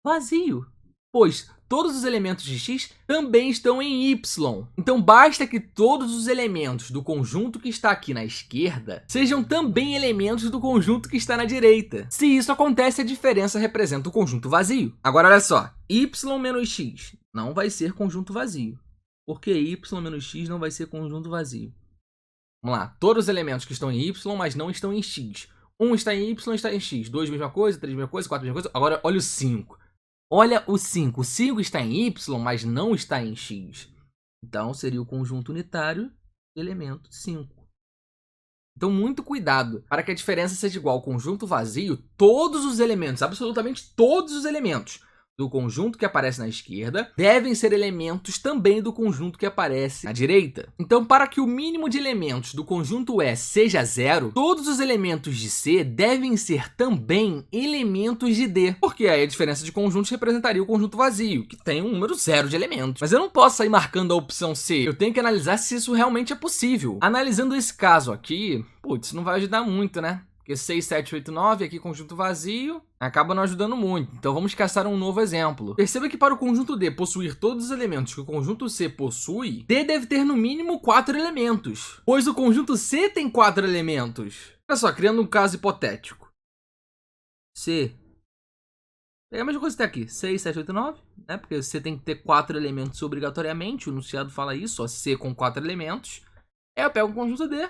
vazio. Pois todos os elementos de x também estão em y. Então basta que todos os elementos do conjunto que está aqui na esquerda sejam também elementos do conjunto que está na direita. Se isso acontece, a diferença representa o conjunto vazio. Agora olha só, y menos x não vai ser conjunto vazio. Por que y menos x não vai ser conjunto vazio? Vamos lá, todos os elementos que estão em y, mas não estão em x. 1 está em y, está em x. 2, mesma coisa. 3, mesma coisa. 4, mesma coisa. Agora olha o 5. Olha o 5. O 5 está em y, mas não está em x. Então, seria o conjunto unitário de elemento 5. Então, muito cuidado. Para que a diferença seja igual ao conjunto vazio, todos os elementos, absolutamente todos os elementos do conjunto que aparece na esquerda devem ser elementos também do conjunto que aparece na direita. Então, para que o mínimo de elementos do conjunto E seja 0, todos os elementos de C devem ser também elementos de D, porque aí a diferença de conjuntos representaria o conjunto vazio, que tem um número 0 de elementos. Mas eu não posso sair marcando a opção C, eu tenho que analisar se isso realmente é possível. Analisando esse caso aqui, putz, não vai ajudar muito, né? Porque 6, 7, 8, 9, aqui conjunto vazio, acaba não ajudando muito. Então vamos caçar um novo exemplo. Perceba que para o conjunto D possuir todos os elementos que o conjunto C possui, D deve ter no mínimo 4 elementos, pois o conjunto C tem 4 elementos. Olha só, criando um caso hipotético. C. É a mesma coisa que tem aqui, 6, 7, 8, 9, né? Porque C tem que ter 4 elementos obrigatoriamente, o enunciado fala isso, ó, C com 4 elementos. Aí eu pego o conjunto D.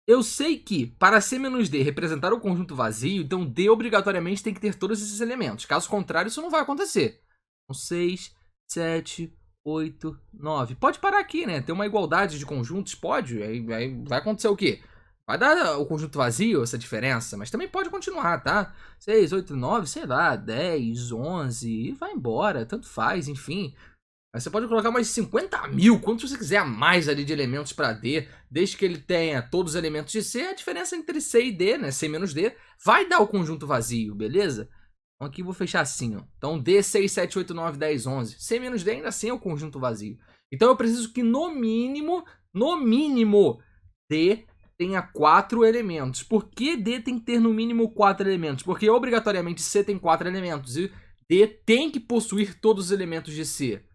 Eu sei que, para C menos D representar o conjunto vazio, então D obrigatoriamente tem que ter todos esses elementos. Caso contrário, isso não vai acontecer. Então, 6, 7, 8, 9. Pode parar aqui, né? Ter uma igualdade de conjuntos, pode. Aí vai acontecer o quê? Vai dar o conjunto vazio, essa diferença, mas também pode continuar, tá? 6, 8, 9, sei lá, 10, 11, e vai embora, tanto faz, enfim. Aí você pode colocar mais 50 mil, quantos você quiser a mais ali de elementos para D, desde que ele tenha todos os elementos de C, a diferença entre C e D, né, C menos D, vai dar o conjunto vazio, beleza? Então aqui eu vou fechar assim, ó. Então D, 6, 7, 8, 9, 10, 11. C menos D ainda assim é o conjunto vazio. Então eu preciso que no mínimo, D tenha 4 elementos. Por que D tem que ter no mínimo 4 elementos? Porque obrigatoriamente C tem 4 elementos e D tem que possuir todos os elementos de C.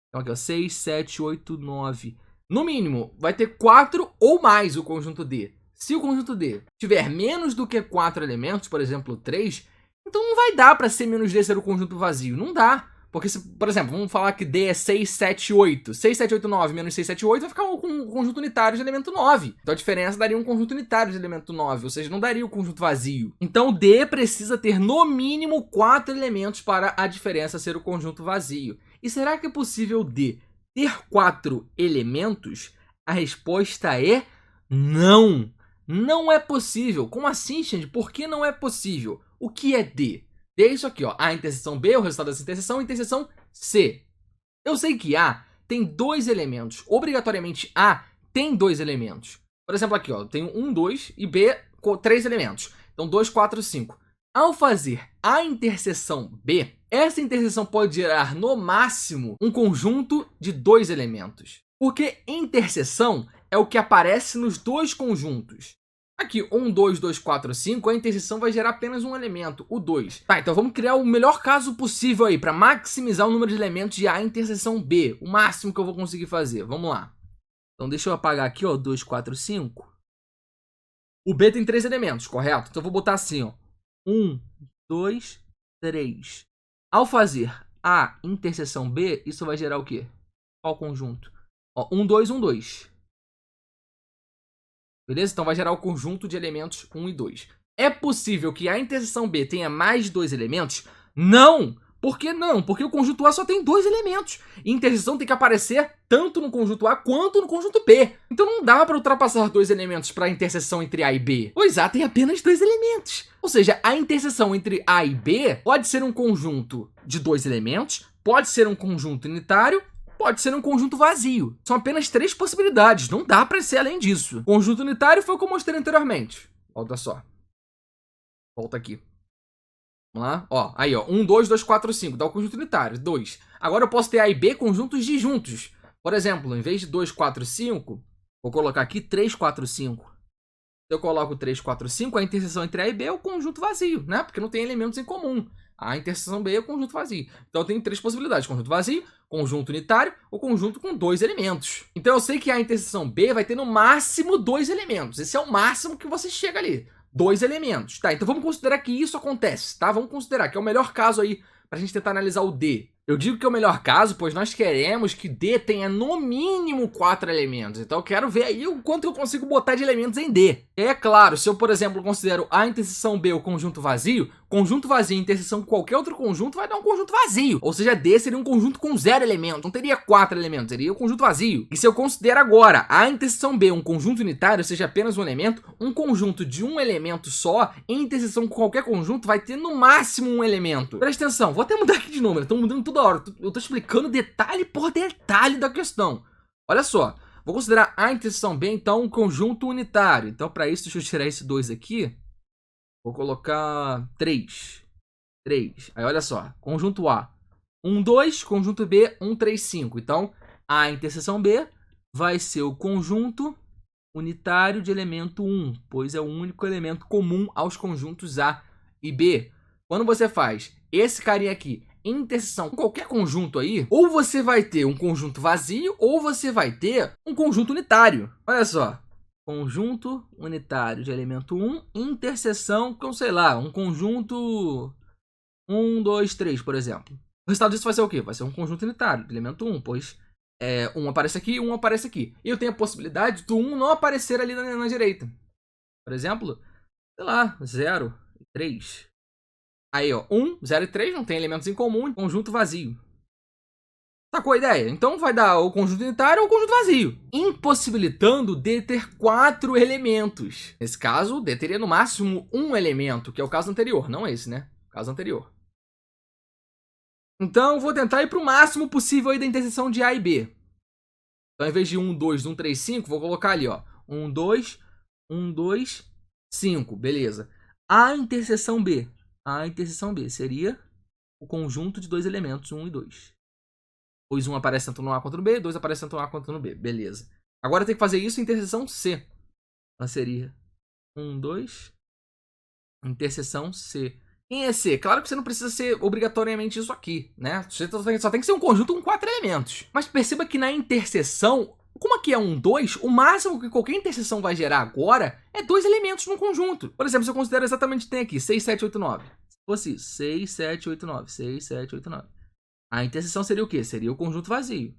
Então aqui, ó, 6, 7, 8, 9. No mínimo, vai ter 4 ou mais o conjunto D. Se o conjunto D tiver menos do que 4 elementos, por exemplo, 3, então não vai dar para C menos D ser o conjunto vazio. Não dá. Porque, se, por exemplo, vamos falar que D é 6, 7, 8. 6, 7, 8, 9 menos 6, 7, 8 vai ficar um conjunto unitário de elemento 9. Então a diferença daria um conjunto unitário de elemento 9, ou seja, não daria o conjunto vazio. Então D precisa ter no mínimo 4 elementos para a diferença ser o conjunto vazio. E será que é possível D ter 4 elementos? A resposta é não. Não é possível. Como assim, Xande? Por que não é possível? O que é D? D é isso aqui, ó. A interseção B, o resultado dessa interseção, interseção C. Eu sei que A tem 2 elementos. Obrigatoriamente A tem 2 elementos. Por exemplo, aqui, ó. Eu tenho 1, 2 e B com 3 elementos. Então 2, 4, 5. Ao fazer a interseção B, essa interseção pode gerar, no máximo, um conjunto de 2 elementos. Porque interseção é o que aparece nos 2 conjuntos. Aqui, 1, 2, 2, 4, 5, a interseção vai gerar apenas um elemento, o 2. Tá, então vamos criar o melhor caso possível aí, para maximizar o número de elementos de A interseção B. O máximo que eu vou conseguir fazer. Vamos lá. Então deixa eu apagar aqui, ó, 2, 4, 5. O B tem 3 elementos, correto? Então eu vou botar assim, ó. 1, 2, 3. Ao fazer A interseção B, isso vai gerar o quê? Qual conjunto? Ó, 1, 2, 1, 2. Beleza? Então vai gerar o conjunto de elementos 1 e 2. É possível que a interseção B tenha mais de 2 elementos? Não! Por que não? Porque o conjunto A só tem 2 elementos. E interseção tem que aparecer tanto no conjunto A quanto no conjunto B. Então não dá para ultrapassar 2 elementos para a interseção entre A e B, pois A tem apenas 2 elementos. Ou seja, a interseção entre A e B pode ser um conjunto de 2 elementos, pode ser um conjunto unitário, pode ser um conjunto vazio. São apenas 3 possibilidades, não dá para ser além disso. Conjunto unitário foi o que eu mostrei anteriormente. Volta só. Volta aqui. Vamos lá, ó, aí ó, 1, 2, 2, 4, 5, dá o conjunto unitário, 2. Agora eu posso ter A e B conjuntos disjuntos. Por exemplo, em vez de 2, 4, 5, vou colocar aqui 3, 4, 5. Se eu coloco 3, 4, 5, a interseção entre A e B é o conjunto vazio, né? Porque não tem elementos em comum. A interseção B é o conjunto vazio. Então eu tenho 3 possibilidades, conjunto vazio, conjunto unitário ou conjunto com 2 elementos. Então eu sei que a interseção B vai ter no máximo 2 elementos. Esse é o máximo que você chega ali. 2 elementos. Tá, então vamos considerar que isso acontece, tá? Vamos considerar que é o melhor caso aí pra gente tentar analisar o D. Eu digo que é o melhor caso, pois nós queremos que D tenha no mínimo 4 elementos. Então eu quero ver aí o quanto eu consigo botar de elementos em D. E é claro, se eu, por exemplo, considero a interseção B o conjunto vazio e interseção com qualquer outro conjunto vai dar um conjunto vazio. Ou seja, D seria um conjunto com 0 elementos. Não teria 4 elementos, seria um conjunto vazio. E se eu considero agora a interseção B um conjunto unitário, ou seja, apenas um elemento, um conjunto de um elemento só, em interseção com qualquer conjunto, vai ter no máximo um elemento. Presta atenção, vou até mudar aqui de número, estão mudando toda hora. Eu tô explicando detalhe por detalhe da questão. Olha só, vou considerar a interseção B, então, um conjunto unitário. Então, para isso, deixa eu tirar esse 2 aqui. Vou colocar 3. 3. Aí, olha só. Conjunto A, 1, 2. Conjunto B, 1, 3, 5. Então, a interseção B vai ser o conjunto unitário de elemento 1, pois é o único elemento comum aos conjuntos A e B. Quando você faz esse carinha aqui, interseção com qualquer conjunto aí, ou você vai ter um conjunto vazio, ou você vai ter um conjunto unitário. Olha só. Conjunto unitário de elemento 1, interseção com, sei lá, um conjunto 1, 2, 3, por exemplo. O resultado disso vai ser o quê? Vai ser um conjunto unitário de elemento 1, pois um aparece aqui e um aparece aqui. E eu tenho a possibilidade do 1 não aparecer ali na direita. Por exemplo, sei lá, 0 e 3. Aí, ó, 1, 0 e 3 não tem elementos em comum, conjunto vazio. Sacou a ideia? Então vai dar o conjunto unitário ou o conjunto vazio, impossibilitando D ter 4 elementos. Nesse caso, D teria no máximo um elemento, que é o caso anterior, não esse, né? O caso anterior. Então, vou tentar ir para o máximo possível aí da interseção de A e B. Então, em vez de 1, 2, 1, 3, 5, vou colocar ali, ó, 1, 2, 1, 2, 5, beleza. A interseção B seria o conjunto de 2 elementos, 1 e 2. Pois 1 aparece tanto no A quanto no B, 2 aparece tanto no A quanto no B. Beleza. Agora tem que fazer isso em interseção C. Ela seria 1, 2, interseção C. Quem é C? Claro que você não precisa ser obrigatoriamente isso aqui, né? Você só tem que ser um conjunto com 4 elementos. Mas perceba que na interseção, como aqui é 1, 2, o máximo que qualquer interseção vai gerar agora é 2 elementos no conjunto. Por exemplo, se eu considero exatamente o que tem aqui, 6, 7, 8, 9. Se fosse 6, 7, 8, 9, 6, 7, 8, 9. A interseção seria o quê? Seria o conjunto vazio,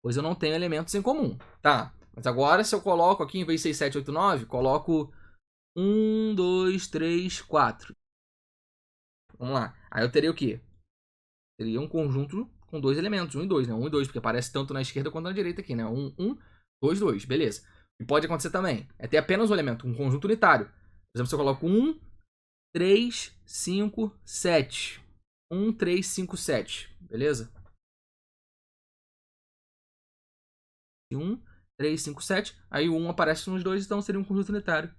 pois eu não tenho elementos em comum. Tá, mas agora se eu coloco aqui, em vez de 6, 7, 8, 9, coloco 1, 2, 3, 4. Vamos lá. Aí eu teria o quê? Teria um conjunto com 2 elementos, 1 e 2, né? 1 e 2, porque aparece tanto na esquerda quanto na direita aqui, né? 1, 1, 2, 2, beleza. E pode acontecer também é ter apenas um elemento, um conjunto unitário. Por exemplo, se eu coloco 1, 3, 5, 7. 1, 3, 5, 7. Beleza? 1, 3, 5, 7. Aí o 1 aparece nos dois, então seria um conjunto unitário.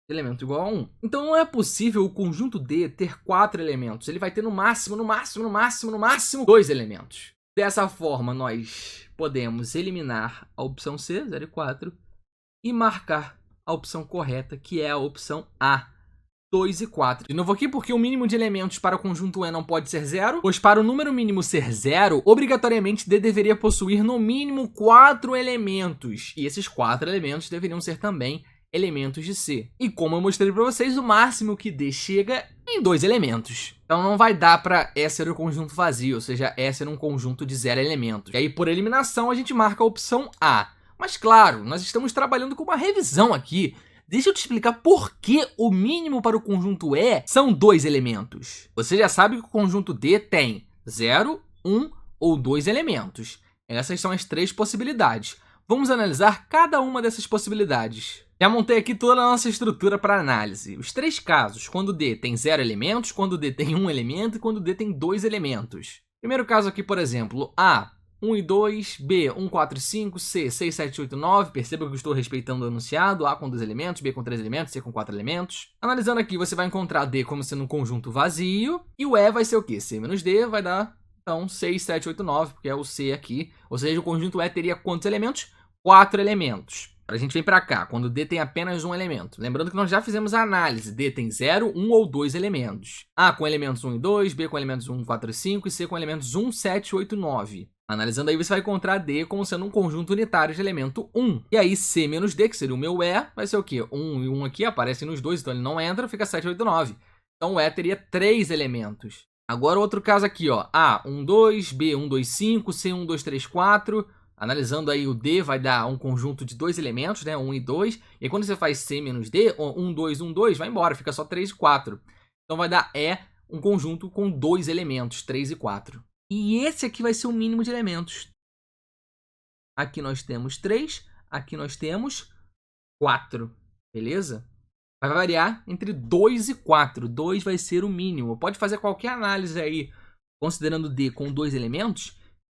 Elemento igual a 1. Então não é possível o conjunto D ter 4 elementos. Ele vai ter no máximo 2 elementos. Dessa forma, nós podemos eliminar a opção C, 0 e 4, e marcar a opção correta, que é a opção A, 2 e 4. De novo aqui, porque o mínimo de elementos para o conjunto E não pode ser 0, pois para o número mínimo ser 0, obrigatoriamente D deveria possuir no mínimo 4 elementos. E esses 4 elementos deveriam ser também elementos de C. E como eu mostrei para vocês, o máximo que D chega em 2 elementos. Então não vai dar para E ser o conjunto vazio, ou seja, E ser um conjunto de 0 elementos. E aí, por eliminação, a gente marca a opção A. Mas claro, nós estamos trabalhando com uma revisão aqui. deixa eu te explicar por que o mínimo para o conjunto E são 2 elementos. Você já sabe que o conjunto D tem 0, 1 ou 2 elementos. Essas são as 3 possibilidades. Vamos analisar cada uma dessas possibilidades. Já montei aqui toda a nossa estrutura para análise. Os 3 casos, quando D tem 0 elementos, quando D tem 1 elemento e quando D tem 2 elementos. Primeiro caso aqui, por exemplo, A, 1 e 2, B, 1, 4 e 5, C, 6, 7, 8, 9. Perceba que eu estou respeitando o enunciado. A com 2 elementos, B com 3 elementos, C com 4 elementos. Analisando aqui, você vai encontrar D como sendo um conjunto vazio. E o E vai ser o quê? C menos D vai dar, então, 6, 7, 8, 9, porque é o C aqui. Ou seja, o conjunto E teria quantos elementos? 4 elementos. A gente vem para cá, quando D tem apenas um elemento. Lembrando que nós já fizemos a análise. D tem 0, 1 ou 2 elementos. A com elementos 1 e 2, B com elementos 1, 4 e 5 e C com elementos 1, 7, 8 e 9. Analisando aí, você vai encontrar D como sendo um conjunto unitário de elemento 1. E aí, C menos D, que seria o meu E, vai ser o quê? 1 e 1 aqui aparecem nos dois, então ele não entra, fica 7, 8 e 9. Então o E teria 3 elementos. Agora outro caso aqui, ó. A, 1, 2, B, 1, 2, 5, C, 1, 2, 3, 4... Analisando aí, o D vai dar um conjunto de 2 elementos, né? 1 e 2. E aí, quando você faz C menos D, 1, 2, 1, 2, vai embora, fica só 3 e 4. Então vai dar E um conjunto com 2 elementos, 3 e 4. E esse aqui vai ser o mínimo de elementos. Aqui nós temos 3, aqui nós temos 4, beleza? Vai variar entre 2 e 4. 2 vai ser o mínimo. Pode fazer qualquer análise aí, considerando D com 2 elementos,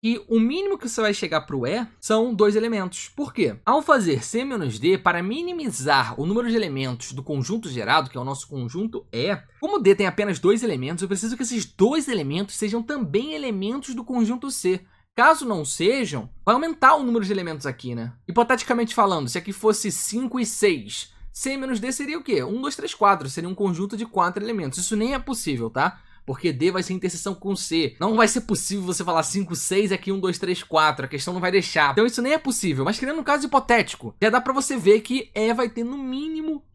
e o mínimo que você vai chegar para o E são 2 elementos. Por quê? Ao fazer C menos D, para minimizar o número de elementos do conjunto gerado, que é o nosso conjunto E, como D tem apenas 2 elementos, eu preciso que esses 2 elementos sejam também elementos do conjunto C. Caso não sejam, vai aumentar o número de elementos aqui, né? Hipoteticamente falando, se aqui fosse 5 e 6, C menos D seria o quê? 1, 2, 3, 4. Seria um conjunto de 4 elementos. Isso nem é possível, tá? Porque D vai ser interseção com C. Não vai ser possível você falar 5, 6 aqui 1, 2, 3, 4. A questão não vai deixar. Então isso nem é possível. Mas criando um caso hipotético, já dá pra você ver que E vai ter no mínimo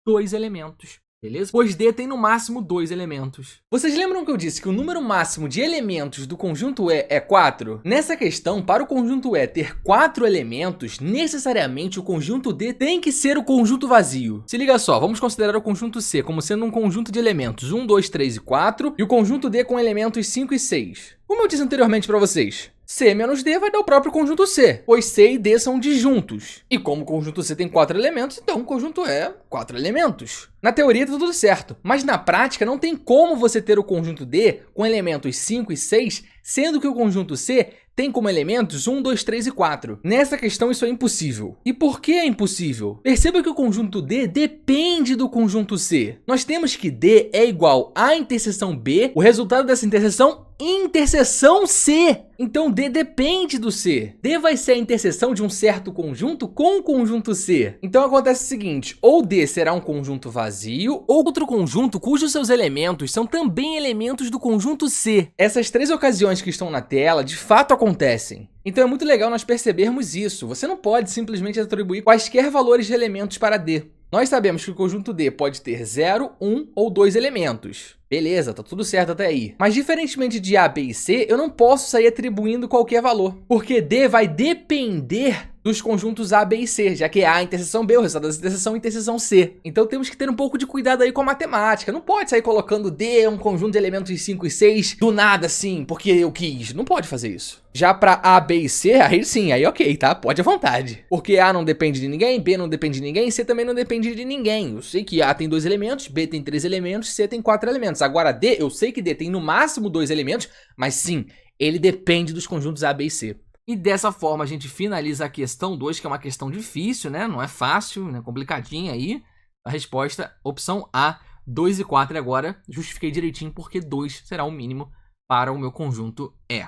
2 elementos. Beleza? Pois D tem no máximo 2 elementos. Vocês lembram que eu disse que o número máximo de elementos do conjunto E é 4? Nessa questão, para o conjunto E ter 4 elementos, necessariamente o conjunto D tem que ser o conjunto vazio. Se liga só, vamos considerar o conjunto C como sendo um conjunto de elementos 1, 2, 3 e 4 e o conjunto D com elementos 5 e 6. Como eu disse anteriormente para vocês, C menos D vai dar o próprio conjunto C, pois C e D são disjuntos. E como o conjunto C tem 4 elementos, então o conjunto E 4 elementos. Na teoria tá tudo certo, mas na prática não tem como você ter o conjunto D com elementos 5 e 6, sendo que o conjunto C tem como elementos 1, 2, 3 e 4. Nessa questão isso é impossível. E por que é impossível? Perceba que o conjunto D depende do conjunto C. Nós temos que D é igual a interseção B, o resultado dessa interseção C. Então D depende do C. D vai ser a interseção de um certo conjunto com o conjunto C. Então acontece o seguinte, ou D será um conjunto vazio, ou outro conjunto cujos seus elementos são também elementos do conjunto C. Essas 3 ocasiões que estão na tela de fato acontecem. Então é muito legal nós percebermos isso. Você não pode simplesmente atribuir quaisquer valores de elementos para D. Nós sabemos que o conjunto D pode ter 0, 1 ou 2 elementos. Beleza, tá tudo certo até aí. Mas diferentemente de A, B e C, eu não posso sair atribuindo qualquer valor. Porque D vai depender dos conjuntos A, B e C, já que é A interseção B, o resultado dessa interseção é interseção C. Então temos que ter um pouco de cuidado aí com a matemática. Não pode sair colocando D, um conjunto de elementos 5 e 6, do nada assim, porque eu quis. Não pode fazer isso. Já para A, B e C, aí sim, aí ok, tá? Pode à vontade. Porque A não depende de ninguém, B não depende de ninguém, C também não depende de ninguém. Eu sei que A tem 2 elementos, B tem 3 elementos, C tem 4 elementos. Agora D, eu sei que D tem no máximo 2 elementos, mas sim, ele depende dos conjuntos A, B e C. E dessa forma a gente finaliza a questão 2, que é uma questão difícil, né? Não é fácil, né? Complicadinha aí. A resposta, opção A, 2 e 4. E agora justifiquei direitinho porque 2 será o mínimo para o meu conjunto E.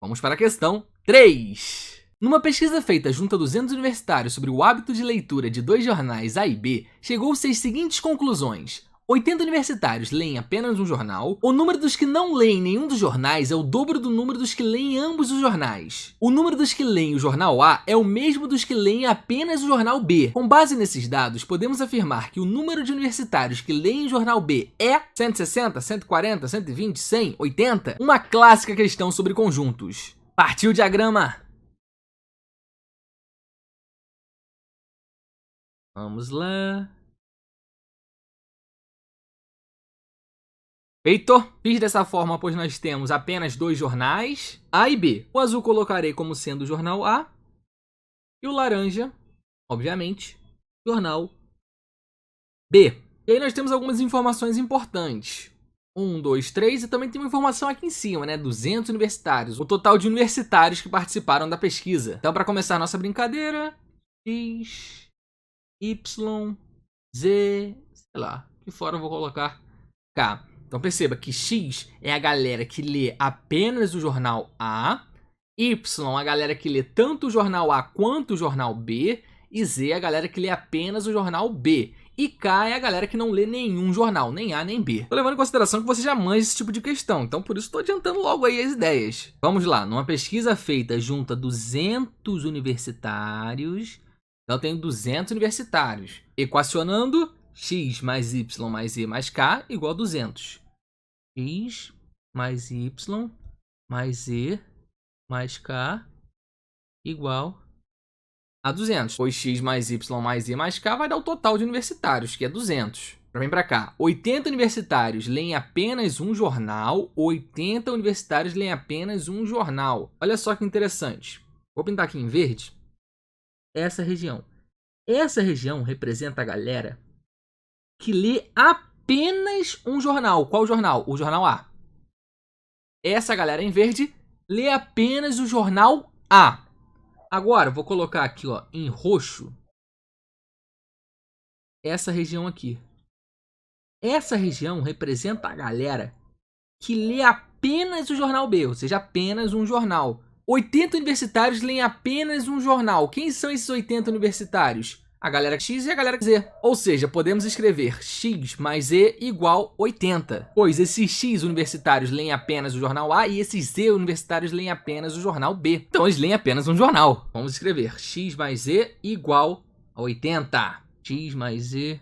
Vamos para a questão 3. Numa pesquisa feita junto a 200 universitários sobre o hábito de leitura de 2 jornais A e B, chegou-se às seguintes conclusões. 80 universitários leem apenas um jornal. O número dos que não leem nenhum dos jornais é o dobro do número dos que leem ambos os jornais. O número dos que leem o jornal A é o mesmo dos que leem apenas o jornal B. Com base nesses dados, podemos afirmar que o número de universitários que leem o jornal B é 160, 140, 120, 100, 80? Uma clássica questão sobre conjuntos. Partiu o diagrama! Vamos lá. Feito! Fiz dessa forma, pois nós temos apenas dois jornais, A e B. O azul colocarei como sendo o jornal A e o laranja, obviamente, jornal B. E aí nós temos algumas informações importantes. 1, 2, 3 e também tem uma informação aqui em cima, né? 200 universitários. O total de universitários que participaram da pesquisa. Então, para começar a nossa brincadeira, X, Y, Z, sei lá, aqui fora eu vou colocar K. Então perceba que X é a galera que lê apenas o jornal A, Y a galera que lê tanto o jornal A quanto o jornal B, e Z é a galera que lê apenas o jornal B. E K é a galera que não lê nenhum jornal, nem A nem B. Tô levando em consideração que você já manja esse tipo de questão, então por isso estou adiantando logo aí as ideias. Vamos lá, numa pesquisa feita junto a 200 universitários, então eu tenho 200 universitários. Equacionando, X mais Y mais Z mais K igual a 200. X mais Y mais Z mais K igual a 200. Pois X mais Y mais Z mais K vai dar o total de universitários, que é 200. Vem pra cá. 80 universitários leem apenas um jornal, 80 universitários leem apenas um jornal. Olha só que interessante. Vou pintar aqui em verde essa região. Essa região representa a galera que lê apenas um jornal. Qual jornal? O jornal A. Essa galera em verde lê apenas o jornal A. Agora, vou colocar aqui, ó, em roxo, essa região aqui. Essa região representa a galera que lê apenas o jornal B, ou seja, apenas um jornal. 80 universitários leem apenas um jornal. Quem são esses 80 universitários? A galera X e a galera Z. Ou seja, podemos escrever X mais Z igual 80. Pois esses X universitários leem apenas o jornal A e esses Z universitários leem apenas o jornal B. Então eles leem apenas um jornal. Vamos escrever X mais Z igual a 80. X mais Z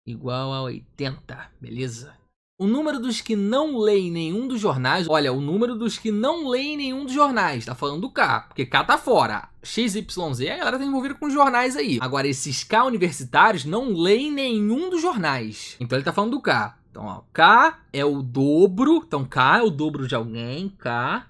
igual a 80. Beleza? O número dos que não leem nenhum dos jornais, olha, o número dos que não leem nenhum dos jornais, tá falando do K, porque K tá fora. X, Y, Z, a galera tá envolvida com os jornais aí. Agora, esses K universitários não leem nenhum dos jornais. Então ele tá falando do K. Então, ó, K é o dobro, então K é o dobro de alguém, K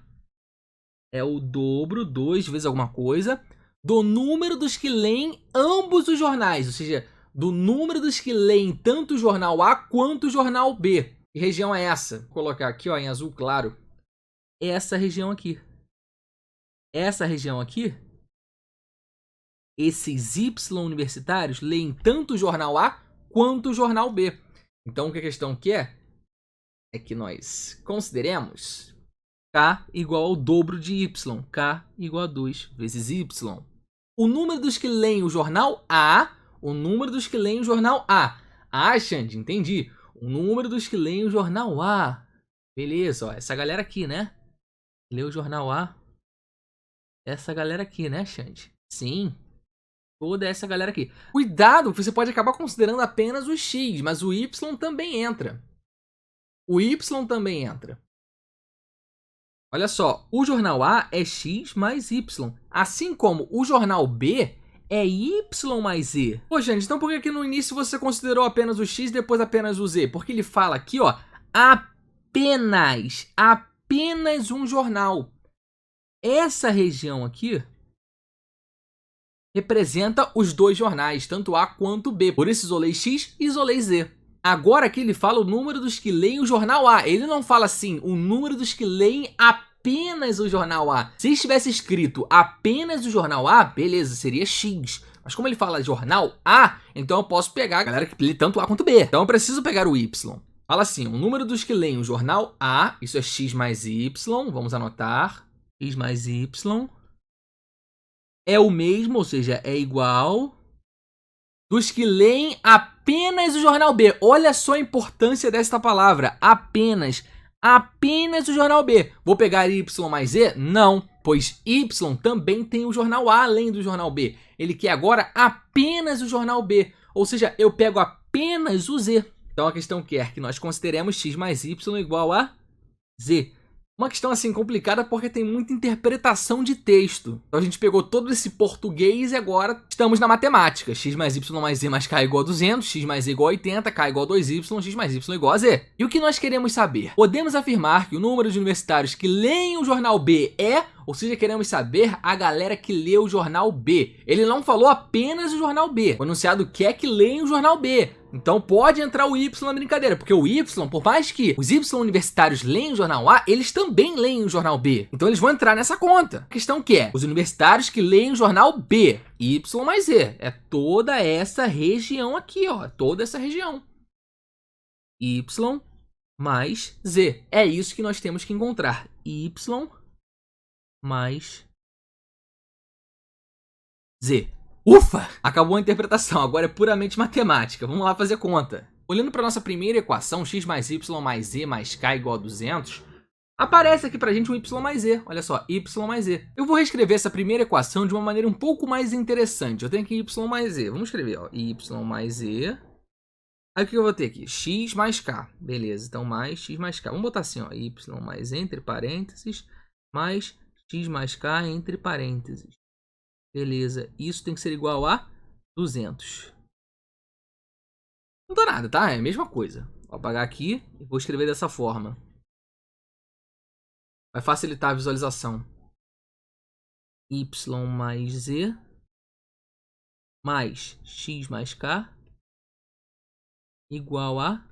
é o dobro, 2 vezes alguma coisa, do número dos que leem ambos os jornais, ou seja, do número dos que leem tanto o jornal A quanto o jornal B. Que região é essa? Vou colocar aqui, ó, em azul claro. Essa região aqui. Essa região aqui. Esses Y universitários leem tanto o jornal A quanto o jornal B. Então, o que a questão quer é que nós consideremos K igual ao dobro de Y. K igual a 2 vezes Y. O número dos que leem o jornal A... O número dos que leem o jornal A. Ah, Xande, entendi. O número dos que leem o jornal A. Beleza, ó. Essa galera aqui, né? Lê o jornal A. Essa galera aqui, né, Xande? Sim. Toda essa galera aqui. Cuidado, você pode acabar considerando apenas o X, mas o Y também entra. O Y também entra. Olha só, o jornal A é X mais Y. Assim como o jornal B é Y mais Z. Pô, gente, então por que aqui no início você considerou apenas o X e depois apenas o Z? Porque ele fala aqui, ó, apenas um jornal. Essa região aqui representa os dois jornais, tanto A quanto B. Por isso isolei X e isolei Z. Agora aqui ele fala o número dos que leem o jornal A. Ele não fala assim, o número dos que leem apenas o jornal A. Se estivesse escrito apenas o jornal A, beleza, seria X. Mas como ele fala jornal A, então eu posso pegar a galera que lê tanto A quanto B. Então eu preciso pegar o Y. Fala assim, o número dos que leem o jornal A, isso é X mais Y, vamos anotar. X mais Y é o mesmo, ou seja, é igual dos que leem apenas o jornal B. Olha só a importância desta palavra, apenas. Apenas o jornal B. Vou pegar Y mais Z? Não, pois Y também tem o jornal A além do jornal B. Ele quer agora apenas o jornal B, ou seja, eu pego apenas o Z. Então a questão quer que nós consideremos X mais Y igual a Z. Uma questão assim complicada porque tem muita interpretação de texto. Então a gente pegou todo esse português e agora estamos na matemática. X mais y mais z mais k igual a 200, x mais z igual a 80, k igual a 2y, x mais y igual a z. E o que nós queremos saber? Podemos afirmar que o número de universitários que leem o jornal B é... Ou seja, queremos saber a galera que lê o jornal B. Ele não falou apenas o jornal B. O enunciado quer que leiam o jornal B. Então pode entrar o Y na brincadeira, porque o Y, por mais que os Y universitários leem o jornal A, eles também leem o jornal B. Então eles vão entrar nessa conta. A questão que é, os universitários que leem o jornal B, Y mais Z. É toda essa região aqui, ó. Toda essa região. Y mais Z. É isso que nós temos que encontrar. Y mais Z. Ufa! Acabou a interpretação, agora é puramente matemática. Vamos lá fazer conta. Olhando para nossa primeira equação, x mais y mais z mais k igual a 200, aparece aqui pra gente um y mais z. Olha só, y mais z. Eu vou reescrever essa primeira equação de uma maneira um pouco mais interessante. Eu tenho aqui y mais z. Vamos escrever, ó, y mais z. Aí o que eu vou ter aqui? X mais k. Beleza, então mais x mais k. Vamos botar assim, ó, y mais z entre parênteses, mais x mais k entre parênteses. Beleza, isso tem que ser igual a 200. Não dá nada, tá? É a mesma coisa. Vou apagar aqui e vou escrever dessa forma. Vai facilitar a visualização. Y mais z mais x mais k igual a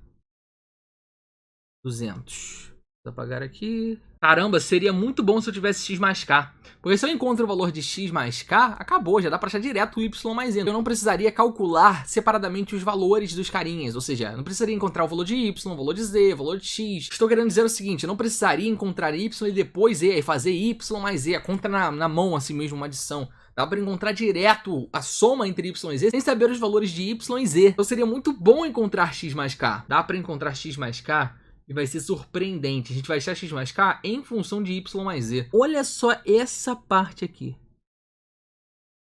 200. Vou apagar aqui. Caramba, seria muito bom se eu tivesse x mais k. Porque se eu encontro o valor de x mais k, acabou, já dá pra achar direto o y mais z. Eu não precisaria calcular separadamente os valores dos carinhas. Ou seja, eu não precisaria encontrar o valor de y, o valor de z, o valor de x. Estou querendo dizer o seguinte, eu não precisaria encontrar y e depois z, e fazer y mais z, a conta na mão, assim mesmo, uma adição. Dá para encontrar direto a soma entre y e z sem saber os valores de y e z. Então seria muito bom encontrar x mais k. Dá para encontrar x mais k e vai ser surpreendente. A gente vai achar x mais k em função de y mais z. Olha só essa parte aqui.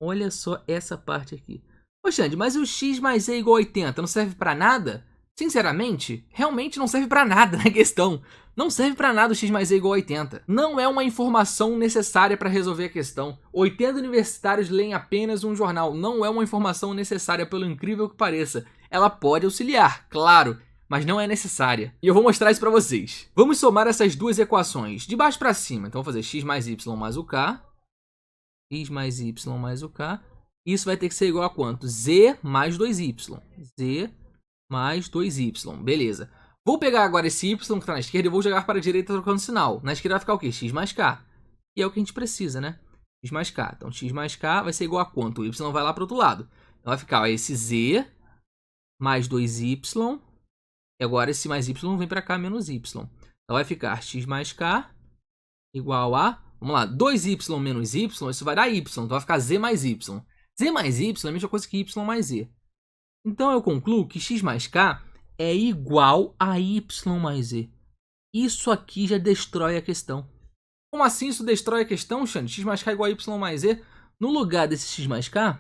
Olha só essa parte aqui. Poxa, Andy, mas o x mais z igual a 80 não serve para nada? Sinceramente, realmente não serve para nada na questão. Não serve para nada o x mais z igual a 80. Não é uma informação necessária para resolver a questão. 80 universitários leem apenas um jornal. Não é uma informação necessária, pelo incrível que pareça. Ela pode auxiliar, claro, mas não é necessária. E eu vou mostrar isso para vocês. Vamos somar essas duas equações de baixo para cima. Então, vou fazer x mais y mais o k. X mais y mais o k. Isso vai ter que ser igual a quanto? Z mais 2y. Z mais 2y. Beleza. Vou pegar agora esse y que está na esquerda e vou jogar para a direita trocando sinal. Na esquerda vai ficar o quê? X mais k. E é o que a gente precisa, né? X mais k. Então, x mais k vai ser igual a quanto? O y vai lá para o outro lado. Então, vai ficar ó, esse z mais 2y. E agora esse mais y vem para cá menos y. Então, vai ficar x mais k igual a... Vamos lá, 2y menos y, isso vai dar y. Então, vai ficar z mais y. Z mais y é a mesma coisa que y mais z. Então, eu concluo que x mais k é igual a y mais z. Isso aqui já destrói a questão. Como assim isso destrói a questão, Xande? X mais k é igual a y mais z. No lugar desse x mais k,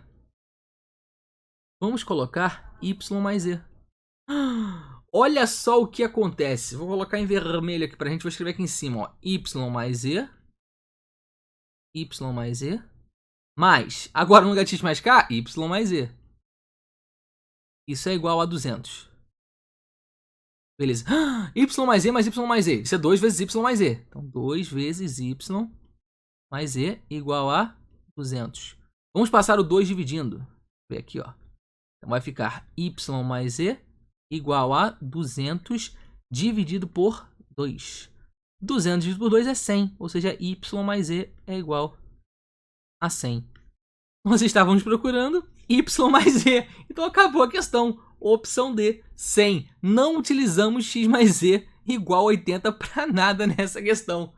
vamos colocar y mais z. Olha só o que acontece. Vou colocar em vermelho aqui para a gente. Vou escrever aqui em cima. Ó, y mais z. Y mais z. Mais, agora no lugar de x mais k, y mais z. Isso é igual a 200. Beleza. Y mais z mais y mais z. Isso é 2 vezes y mais z. Então, 2 vezes y mais z igual a 200. Vamos passar o 2 dividindo. Vou ver aqui, ó. Então, vai ficar y mais z igual a 200 dividido por 2. 200 dividido por 2 é 100. Ou seja, y mais z é igual a 100. Nós estávamos procurando y mais z. Então, acabou a questão. Opção D, 100. Não utilizamos x mais z igual a 80 para nada nessa questão.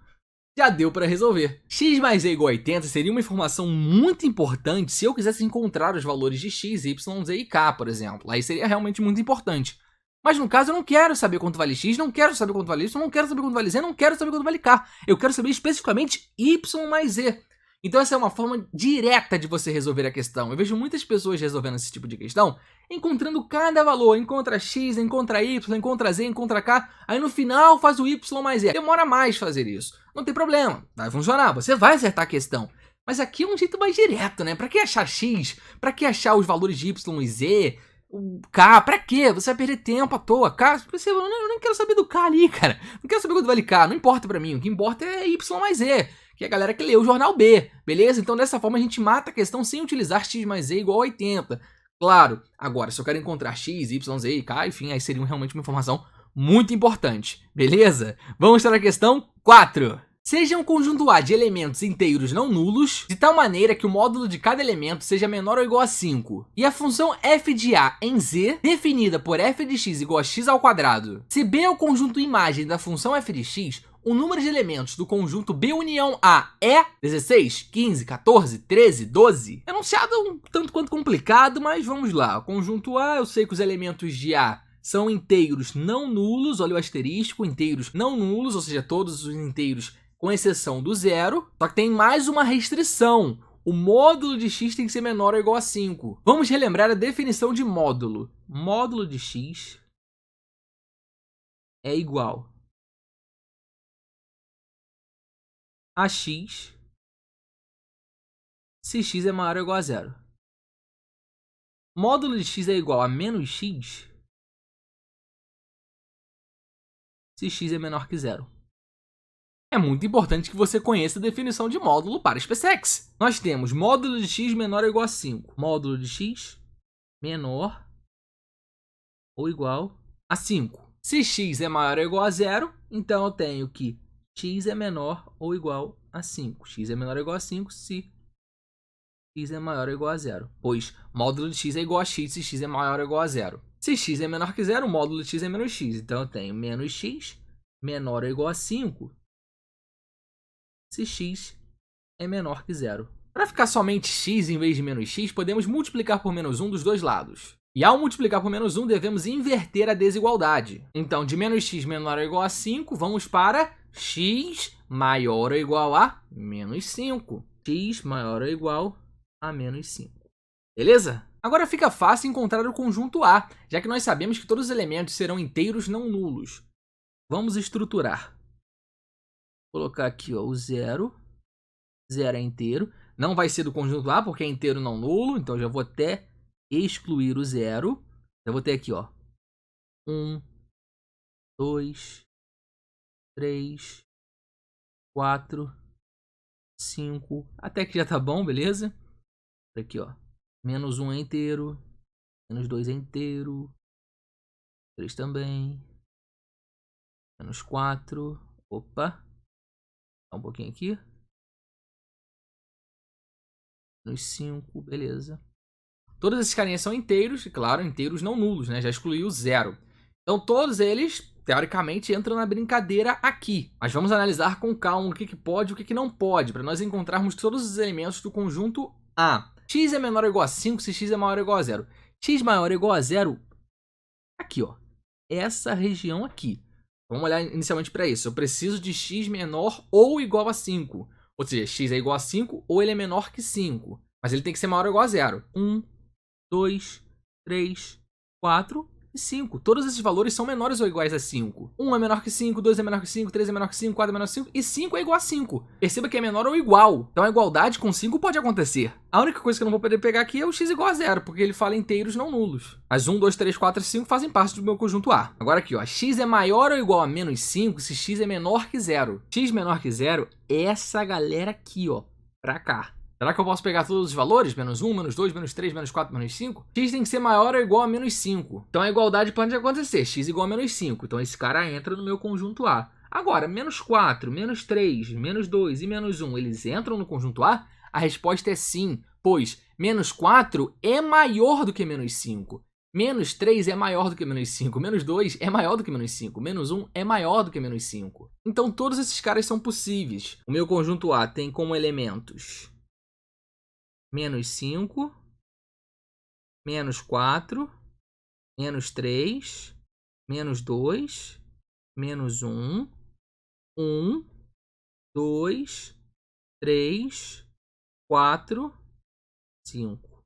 Já deu para resolver. X mais z igual a 80 seria uma informação muito importante se eu quisesse encontrar os valores de x, y, z e k, por exemplo. Aí seria realmente muito importante. Mas no caso eu não quero saber quanto vale x, não quero saber quanto vale y, não quero saber quanto vale z, não quero saber quanto vale k. Eu quero saber especificamente y mais z. Então essa é uma forma direta de você resolver a questão. Eu vejo muitas pessoas resolvendo esse tipo de questão, encontrando cada valor, encontra x, encontra y, encontra z, encontra k, aí no final faz o y mais z. Demora mais fazer isso. Não tem problema, vai funcionar, você vai acertar a questão. Mas aqui é um jeito mais direto, né? Pra que achar x? Pra que achar os valores de y e z? O K, pra quê? Você vai perder tempo à toa. K, eu nem quero saber do K ali, cara. Não quero saber quanto vale K, não importa pra mim. O que importa é Y mais Z, que é a galera que leu o jornal B, beleza? Então dessa forma a gente mata a questão sem utilizar x mais z igual a 80. Claro, agora se eu quero encontrar x, y, z e k, enfim, aí seria realmente uma informação muito importante, beleza? Vamos para a questão 4. Seja um conjunto A de elementos inteiros não nulos, de tal maneira que o módulo de cada elemento seja menor ou igual a 5. E a função f de A em Z, definida por f de x igual a x ao quadrado. Se B é o conjunto imagem da função f de x, o número de elementos do conjunto B união A é 16, 15, 14, 13, 12. Enunciado um tanto quanto complicado, mas vamos lá. O conjunto A, eu sei que os elementos de A são inteiros não nulos, olha o asterisco, inteiros não nulos, ou seja, todos os inteiros com exceção do zero, só que tem mais uma restrição. O módulo de x tem que ser menor ou igual a 5. Vamos relembrar a definição de módulo. Módulo de x é igual a x se x é maior ou igual a zero. Módulo de x é igual a menos x se x é menor que zero. É muito importante que você conheça a definição de módulo para SpaceX. Nós temos módulo de x menor ou igual a 5. Módulo de x menor ou igual a 5. Se x é maior ou igual a zero, então eu tenho que x é menor ou igual a 5. X é menor ou igual a 5 se x é maior ou igual a zero. Pois módulo de x é igual a x se x é maior ou igual a zero. Se x é menor que zero, o módulo de x é menos x. Então eu tenho menos x menor ou igual a 5 se x é menor que zero. Para ficar somente x em vez de menos x, podemos multiplicar por menos 1 dos dois lados. E ao multiplicar por menos 1, devemos inverter a desigualdade. Então, de menos x menor ou igual a 5, vamos para x maior ou igual a menos 5. X maior ou igual a menos 5. Beleza? Agora fica fácil encontrar o conjunto A, já que nós sabemos que todos os elementos serão inteiros não nulos. Vamos estruturar. Vou colocar aqui ó, o 0. 0 é inteiro. Não vai ser do conjunto A, porque é inteiro não nulo. Então já vou até excluir o 0. Já vou ter aqui, ó. 1, 2, 3, 4, 5. Até que já tá bom, beleza? Aqui, ó. Menos 1 é inteiro. Menos 2 é inteiro. 3 também. Menos 4. Opa. Dá um pouquinho aqui. Menos 5, beleza. Todos esses carinhas são inteiros, e claro, inteiros não nulos, né? Já excluí o 0. Então todos eles, teoricamente, entram na brincadeira aqui. Mas vamos analisar com calma o que pode e o que não pode, para nós encontrarmos todos os elementos do conjunto A. X é menor ou igual a 5 se x é maior ou igual a 0. X maior ou igual a 0, aqui, ó. Essa região aqui. Vamos olhar inicialmente para isso. Eu preciso de x menor ou igual a 5. Ou seja, x é igual a 5 ou ele é menor que 5. Mas ele tem que ser maior ou igual a 0. 1, 2, 3, 4 e 5. Todos esses valores são menores ou iguais a 5. 1 é menor que 5, 2 é menor que 5, 3 é menor que 5, 4 é menor que 5 e 5 é igual a 5. Perceba que é menor ou igual. Então a igualdade com 5 pode acontecer. A única coisa que eu não vou poder pegar aqui é o x igual a 0, porque ele fala inteiros não nulos. As 1, 2, 3, 4 e 5 fazem parte do meu conjunto A. Agora aqui, ó, x é maior ou igual a menos 5 se x é menor que 0. X menor que 0 é essa galera aqui, ó, pra cá. Será que eu posso pegar todos os valores? Menos 1, menos 2, menos 3, menos 4, menos 5? X tem que ser maior ou igual a menos 5. Então a igualdade pode acontecer. X igual a menos 5. Então esse cara entra no meu conjunto A. Agora, menos 4, menos 3, menos 2 e menos 1, eles entram no conjunto A? A resposta é sim, pois menos 4 é maior do que menos 5. Menos 3 é maior do que menos 5. Menos 2 é maior do que menos 5. Menos 1 é maior do que menos 5. Então todos esses caras são possíveis. O meu conjunto A tem como elementos menos 5, menos 4, menos 3, menos 2, menos 1, 1, 2, 3, 4, 5.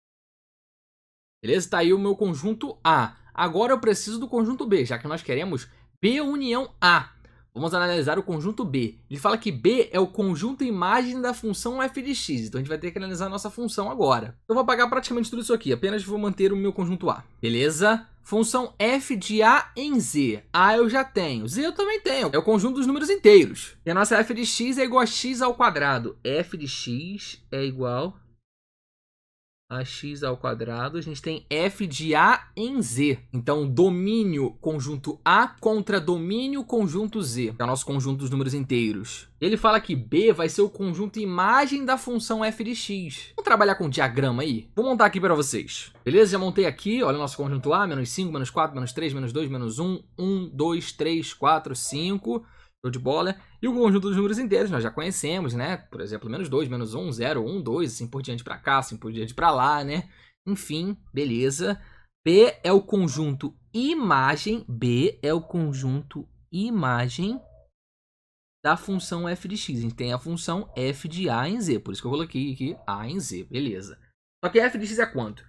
Beleza? Tá aí o meu conjunto A. Agora eu preciso do conjunto B, já que nós queremos B união A. Vamos analisar o conjunto B. Ele fala que B é o conjunto imagem da função f de x. Então a gente vai ter que analisar a nossa função agora. Eu vou apagar praticamente tudo isso aqui. Apenas vou manter o meu conjunto A. Beleza? Função f de A em Z. A eu já tenho. Z eu também tenho. É o conjunto dos números inteiros. E a nossa f de x é igual a x ao quadrado. F de x é igual a x ao quadrado, a gente tem f de A em Z. Então, domínio conjunto A contra domínio conjunto Z, que é o nosso conjunto dos números inteiros. Ele fala que B vai ser o conjunto imagem da função f de x. Vamos trabalhar com diagrama aí? Vou montar aqui para vocês. Beleza? Já montei aqui, olha o nosso conjunto A, menos 5, menos 4, menos 3, menos 2, menos 1, 1, 2, 3, 4, 5... Show de bola. E o conjunto dos números inteiros nós já conhecemos, né? Por exemplo, menos 2, menos 1, 0, 1, 2, assim por diante para cá, assim por diante para lá, né? Enfim, beleza. B é o conjunto imagem. B é o conjunto imagem da função f de x. A gente tem a função f de A em Z. Por isso que eu coloquei aqui A em Z. Beleza. Só que f de x é quanto?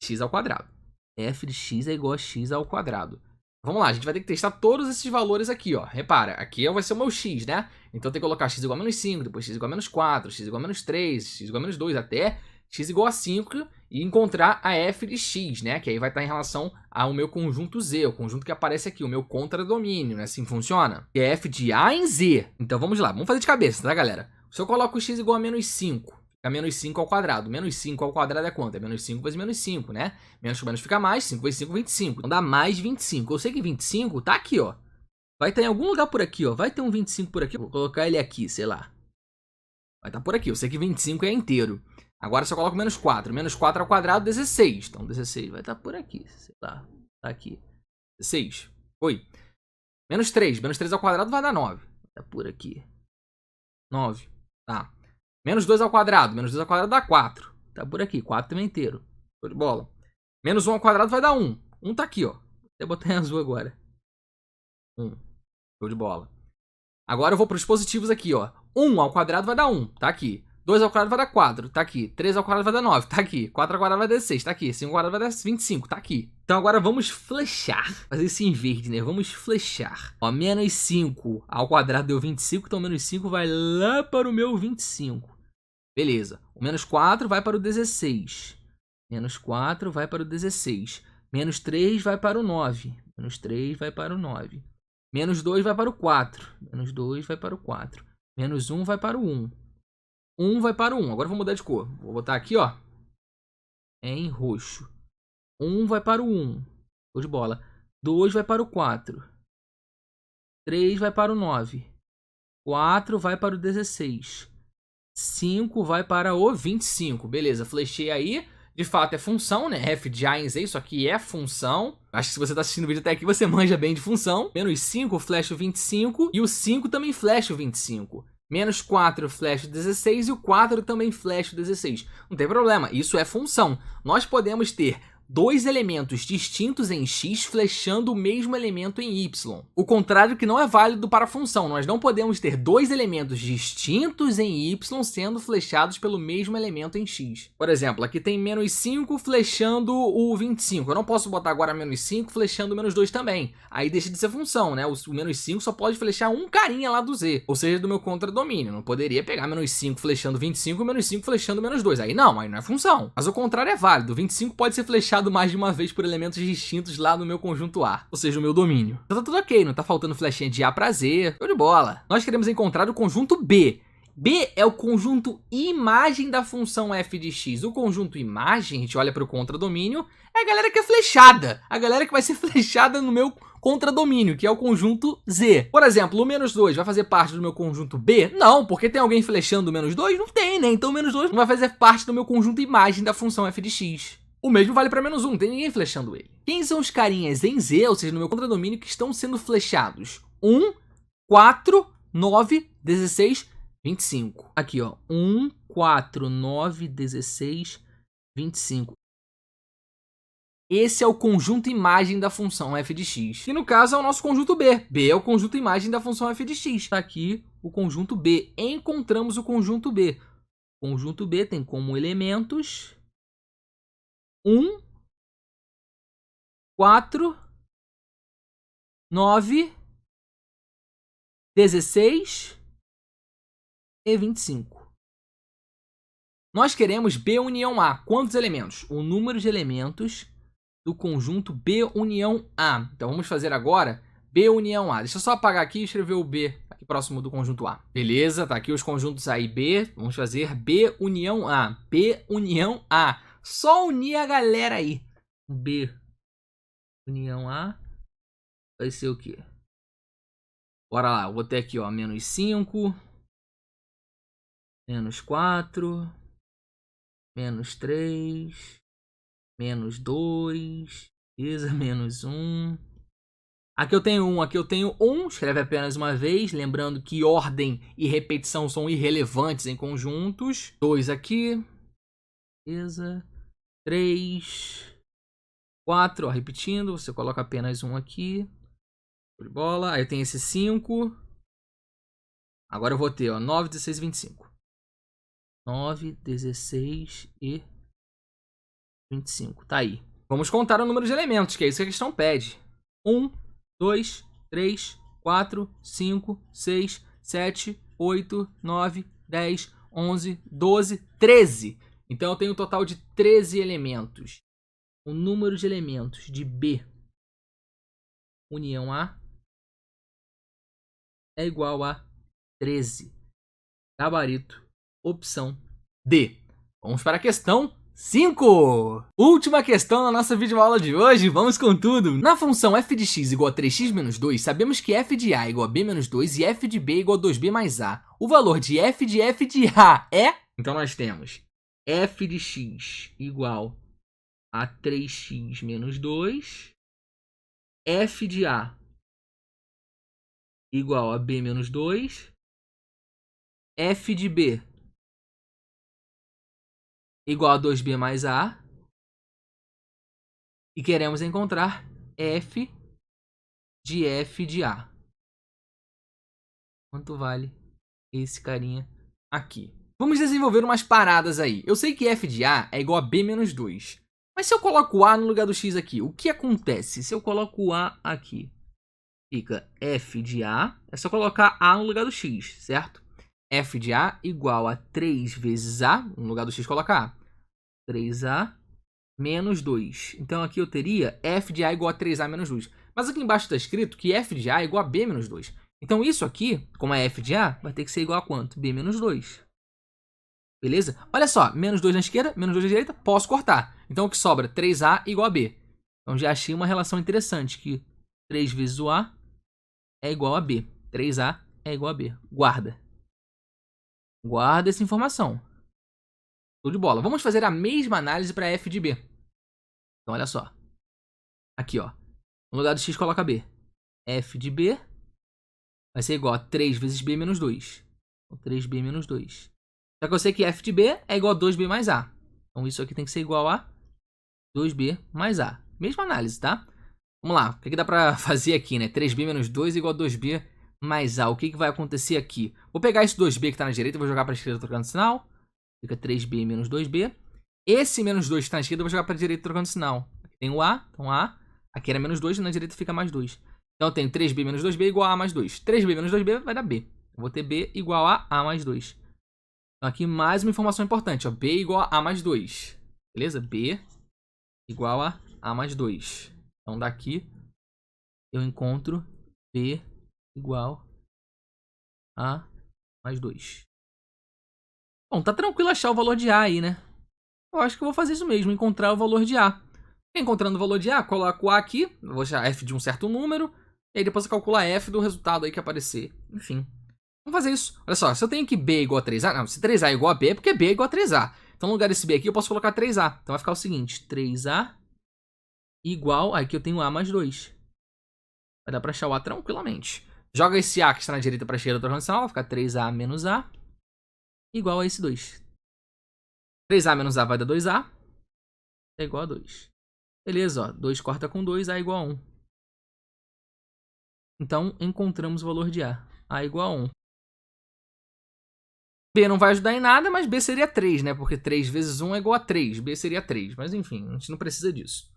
X ao quadrado. F de x é igual a x ao quadrado. Vamos lá, a gente vai ter que testar todos esses valores aqui, ó. Repara, aqui vai ser o meu x, né? Então tem que colocar x igual a menos 5, depois x igual a menos 4, x igual a menos 3, x igual a menos 2, até x igual a 5 e encontrar a f de x, né? Que aí vai estar em relação ao meu conjunto Z, o conjunto que aparece aqui, o meu contradomínio, né? Assim funciona. Que é f de A em Z. Então vamos lá, vamos fazer de cabeça, tá, galera? Se eu coloco x igual a menos 5... fica menos 5 ao quadrado. Menos 5 ao quadrado é quanto? É menos 5 vezes menos 5, né? Menos com menos fica mais, 5 vezes 5, 25. Então dá mais 25. Eu sei que 25 tá aqui, ó. Vai estar em algum lugar por aqui, ó. Vai ter um 25 por aqui. Vou colocar ele aqui, sei lá. Vai estar por aqui. Eu sei que 25 é inteiro. Agora se eu coloco menos 4. Menos 4 ao quadrado, 16. Então 16 vai estar por aqui, sei lá. Tá aqui. 16. Foi. Menos 3. Menos 3 ao quadrado vai dar 9. Vai estar por aqui. 9. Tá. Menos 2 ao quadrado. Menos 2 ao quadrado dá 4. Tá por aqui. 4 também inteiro. Show de bola. Menos 1 ao quadrado vai dar 1. 1 tá aqui, ó. Vou até botar em azul agora. 1. Show de bola. Agora eu vou para os positivos aqui, ó. 1 ao quadrado vai dar 1. Tá aqui. 2 ao quadrado vai dar 4. Tá aqui. 3 ao quadrado vai dar 9. Tá aqui. 4 ao quadrado vai dar 16. Tá aqui. 5 ao quadrado vai dar 25. Tá aqui. Então agora vamos flechar. Fazer isso em verde, né? Vamos flechar. Ó, menos 5 ao quadrado deu 25. Então menos 5 vai lá para o meu 25. Beleza. O menos 4 vai para o 16. Menos 4 vai para o 16. Menos 3 vai para o 9. Menos 3 vai para o 9. Menos 2 vai para o 4. Menos 2 vai para o 4. Menos 1 vai para o 1. 1 vai para o 1. Agora eu vou mudar de cor. Vou botar aqui, ó. Em roxo. 1 vai para o 1. Show de bola. 2 vai para o 4. 3 vai para o 9. 4 vai para o 16. 5 vai para o 25. Beleza, flechei aí. De fato é função, né? F de A em Z, isso aqui é função. Acho que se você está assistindo o vídeo até aqui, você manja bem de função. Menos 5, flecha o 25. E o 5 também flecha o 25. Menos 4, flecha o 16. E o 4 também flecha o 16. Não tem problema, isso é função. Nós podemos ter dois elementos distintos em x flechando o mesmo elemento em y. O contrário que não é válido para a função. Nós não podemos ter dois elementos distintos em y sendo flechados pelo mesmo elemento em x. Por exemplo, aqui tem menos 5 flechando o 25. Eu não posso botar agora menos 5 flechando o menos 2 também. Aí deixa de ser função, né? O menos 5 só pode flechar um carinha lá do z, ou seja, do meu contradomínio. Não poderia pegar menos 5 flechando 25 e menos 5 flechando menos 2. Aí não é função. Mas o contrário é válido. 25 pode ser flechado mais de uma vez por elementos distintos lá no meu conjunto A, ou seja, no meu domínio. Então tá tudo ok, não tá faltando flechinha de A pra Z, show de bola. Nós queremos encontrar o conjunto B. B é o conjunto imagem da função f de x. O conjunto imagem, a gente olha para o contradomínio, é a galera que é flechada. A galera que vai ser flechada no meu contradomínio, que é o conjunto Z. Por exemplo, o menos 2 vai fazer parte do meu conjunto B? Não, porque tem alguém flechando o menos 2? Não tem, né? Então o menos 2 não vai fazer parte do meu conjunto imagem da função f de x. O mesmo vale para menos 1, não tem ninguém flechando ele. Quem são os carinhas em Z, ou seja, no meu contradomínio, que estão sendo flechados? 1, 4, 9, 16, 25. Aqui, ó. 1, 4, 9, 16, 25. Esse é o conjunto imagem da função f de x. E no caso é o nosso conjunto B. B é o conjunto imagem da função f de x. Tá aqui o conjunto B. Encontramos o conjunto B. conjunto B tem como elementos 1, 4, 9, 16 e 25. Nós queremos B união A. Quantos elementos? O número de elementos do conjunto B união A. Então vamos fazer agora B união A. Deixa eu só apagar aqui e escrever o B aqui próximo do conjunto A. Beleza, tá aqui os conjuntos A e B. Vamos fazer B união A. B união A. Só unir a galera aí. B união A vai ser o quê? Bora lá, eu vou ter aqui, ó, menos 5, menos 4, menos 3, menos 2, beleza? Menos 1. Aqui eu tenho 1, aqui eu tenho 1, escreve apenas uma vez, lembrando que ordem e repetição são irrelevantes em conjuntos. 2 aqui, beleza? 3, 4, ó, repetindo, você coloca apenas 1 aqui. De bola. Aí eu tenho esse 5. Agora eu vou ter, ó, 9, 16 e 25. 9, 16 e 25. Tá aí. Vamos contar o número de elementos, que é isso que a questão pede. 1, 2, 3, 4, 5, 6, 7, 8, 9, 10, 11, 12, 13. Então eu tenho um total de 13 elementos. O número de elementos de B união A é igual a 13. Gabarito, opção D. Vamos para a questão 5. Última questão na nossa videoaula de hoje. Vamos com tudo. Na função f de x igual a 3x menos 2, sabemos que f de a igual a b menos 2 e f de b igual a 2b mais a. O valor de f de a é... Então nós temos f de x igual a 3x menos 2. F de a igual a b menos 2, f de b igual a 2b mais a, e queremos encontrar f de a. Quanto vale esse carinha aqui? Vamos desenvolver umas paradas aí. Eu sei que f de a é igual a b menos 2, mas se eu coloco a no lugar do x aqui, o que acontece? Se eu coloco o a aqui, fica f de a, é só colocar a no lugar do x, certo? F de a igual a 3 vezes a, no lugar do x colocar a, 3a menos 2. Então aqui eu teria f de a igual a 3a menos 2. Mas aqui embaixo está escrito que f de a é igual a b menos 2. Então isso aqui, como é f de a, vai ter que ser igual a quanto? b menos 2. Beleza? Olha só, menos 2 na esquerda, menos 2 na direita, posso cortar. Então o que sobra? 3a igual a b. Então já achei uma relação interessante, que 3 vezes o a é igual a b. 3a é igual a b. Guarda. Guarda essa informação. Show de bola. Vamos fazer a mesma análise para f de b. Então, olha só. Aqui, ó. No lugar do x, coloca b. F de b vai ser igual a 3 vezes b menos 2. Então, 3b menos 2. Só que eu sei que f de b é igual a 2b mais a. Então, isso aqui tem que ser igual a 2b mais a. Mesma análise, tá? Vamos lá. O que dá para fazer aqui, né? 3b menos 2 igual a 2b mais a. O que vai acontecer aqui? Vou pegar esse 2b que está na direita e vou jogar para a esquerda trocando sinal. Fica 3b menos 2b. Esse menos 2 que está na esquerda eu vou jogar para a direita trocando sinal. Aqui tem o a, então a. Aqui era menos 2, na direita fica mais 2. Então eu tenho 3b menos 2b igual a a mais 2. 3b menos 2b vai dar b. Eu vou ter b igual a mais 2. Então aqui mais uma informação importante, ó. B igual a mais 2. Beleza? B igual a mais 2. Então daqui eu encontro b igual a mais 2. Bom, tá tranquilo achar o valor de a aí, né? Eu acho que eu vou fazer isso mesmo, encontrar o valor de a. Encontrando o valor de a, coloco o a aqui, vou achar f de um certo número, e aí depois eu calculo a f do resultado aí que aparecer. Enfim, vamos fazer isso. Olha só, se eu tenho que b igual a 3a, não, se 3a é igual a b, é porque b é igual a 3a. Então no lugar desse b aqui eu posso colocar 3a. Então vai ficar o seguinte, 3a igual, aqui eu tenho a mais 2. Vai dar pra achar o a tranquilamente. Joga esse a que está na direita para a esquerda da transição, vai ficar 3a menos a igual a esse 2. 3a menos a vai dar 2a, é igual a 2. Beleza, ó, 2 corta com 2, a igual a 1. Então, encontramos o valor de a igual a 1. B não vai ajudar em nada, mas B seria 3, né? Porque 3 vezes 1 é igual a 3. B seria 3. Mas enfim, a gente não precisa disso.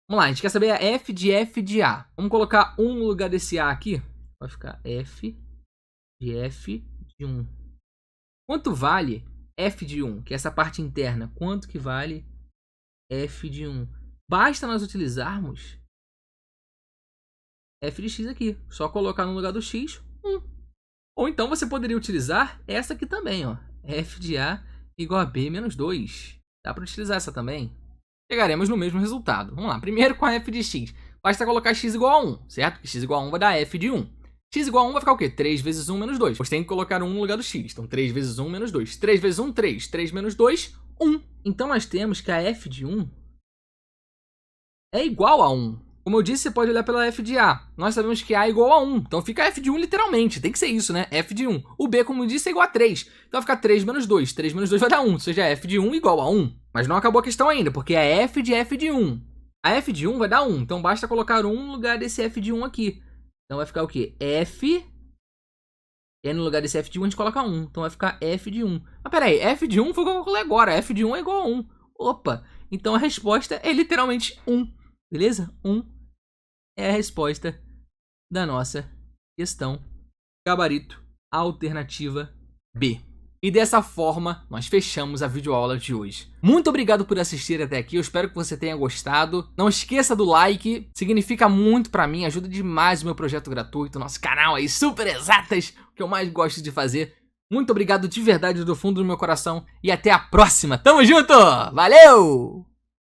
Vamos lá, a gente quer saber a f de A. Vamos colocar 1 no lugar desse A aqui. Vai ficar f de 1. Quanto vale f de 1? Que é essa parte interna. Quanto que vale f de 1? Basta nós utilizarmos f de x aqui. Só colocar no lugar do x, 1. Ou então você poderia utilizar essa aqui também, ó. F de A igual a B menos 2. Dá para utilizar essa também. Chegaremos no mesmo resultado. Vamos lá, primeiro com a f de x. Basta colocar x igual a 1, certo? Porque x igual a 1 vai dar f de 1. X igual a 1 vai ficar o quê? 3 vezes 1 menos 2. Pois tem que colocar 1 no lugar do x. Então 3 vezes 1 menos 2. 3 vezes 1, 3. 3 menos 2, 1. Então nós temos que a f de 1 é igual a 1. Como eu disse, você pode olhar pela f de A. Nós sabemos que A é igual a 1. Então fica f de 1 literalmente. Tem que ser isso, né? F de 1. O B, como eu disse, é igual a 3. Então vai ficar 3 menos 2. 3 menos 2 vai dar 1. Ou seja, f de 1 igual a 1. Mas não acabou a questão ainda, porque é f de 1. A f de 1 vai dar 1. Então basta colocar 1 no lugar desse f de 1 aqui. Então vai ficar o quê? F... E no lugar desse f de 1 a gente coloca 1. Então vai ficar f de 1. Mas peraí, f de 1 foi o que eu calculei agora. F de 1 é igual a 1. Opa! Então a resposta é literalmente 1. Beleza? 1 é a resposta da nossa questão gabarito alternativa B. E dessa forma, nós fechamos a videoaula de hoje. Muito obrigado por assistir até aqui, eu espero que você tenha gostado. Não esqueça do like, significa muito pra mim, ajuda demais o meu projeto gratuito, nosso canal aí, Super Exatas, o que eu mais gosto de fazer. Muito obrigado de verdade do fundo do meu coração e até a próxima. Tamo junto! Valeu!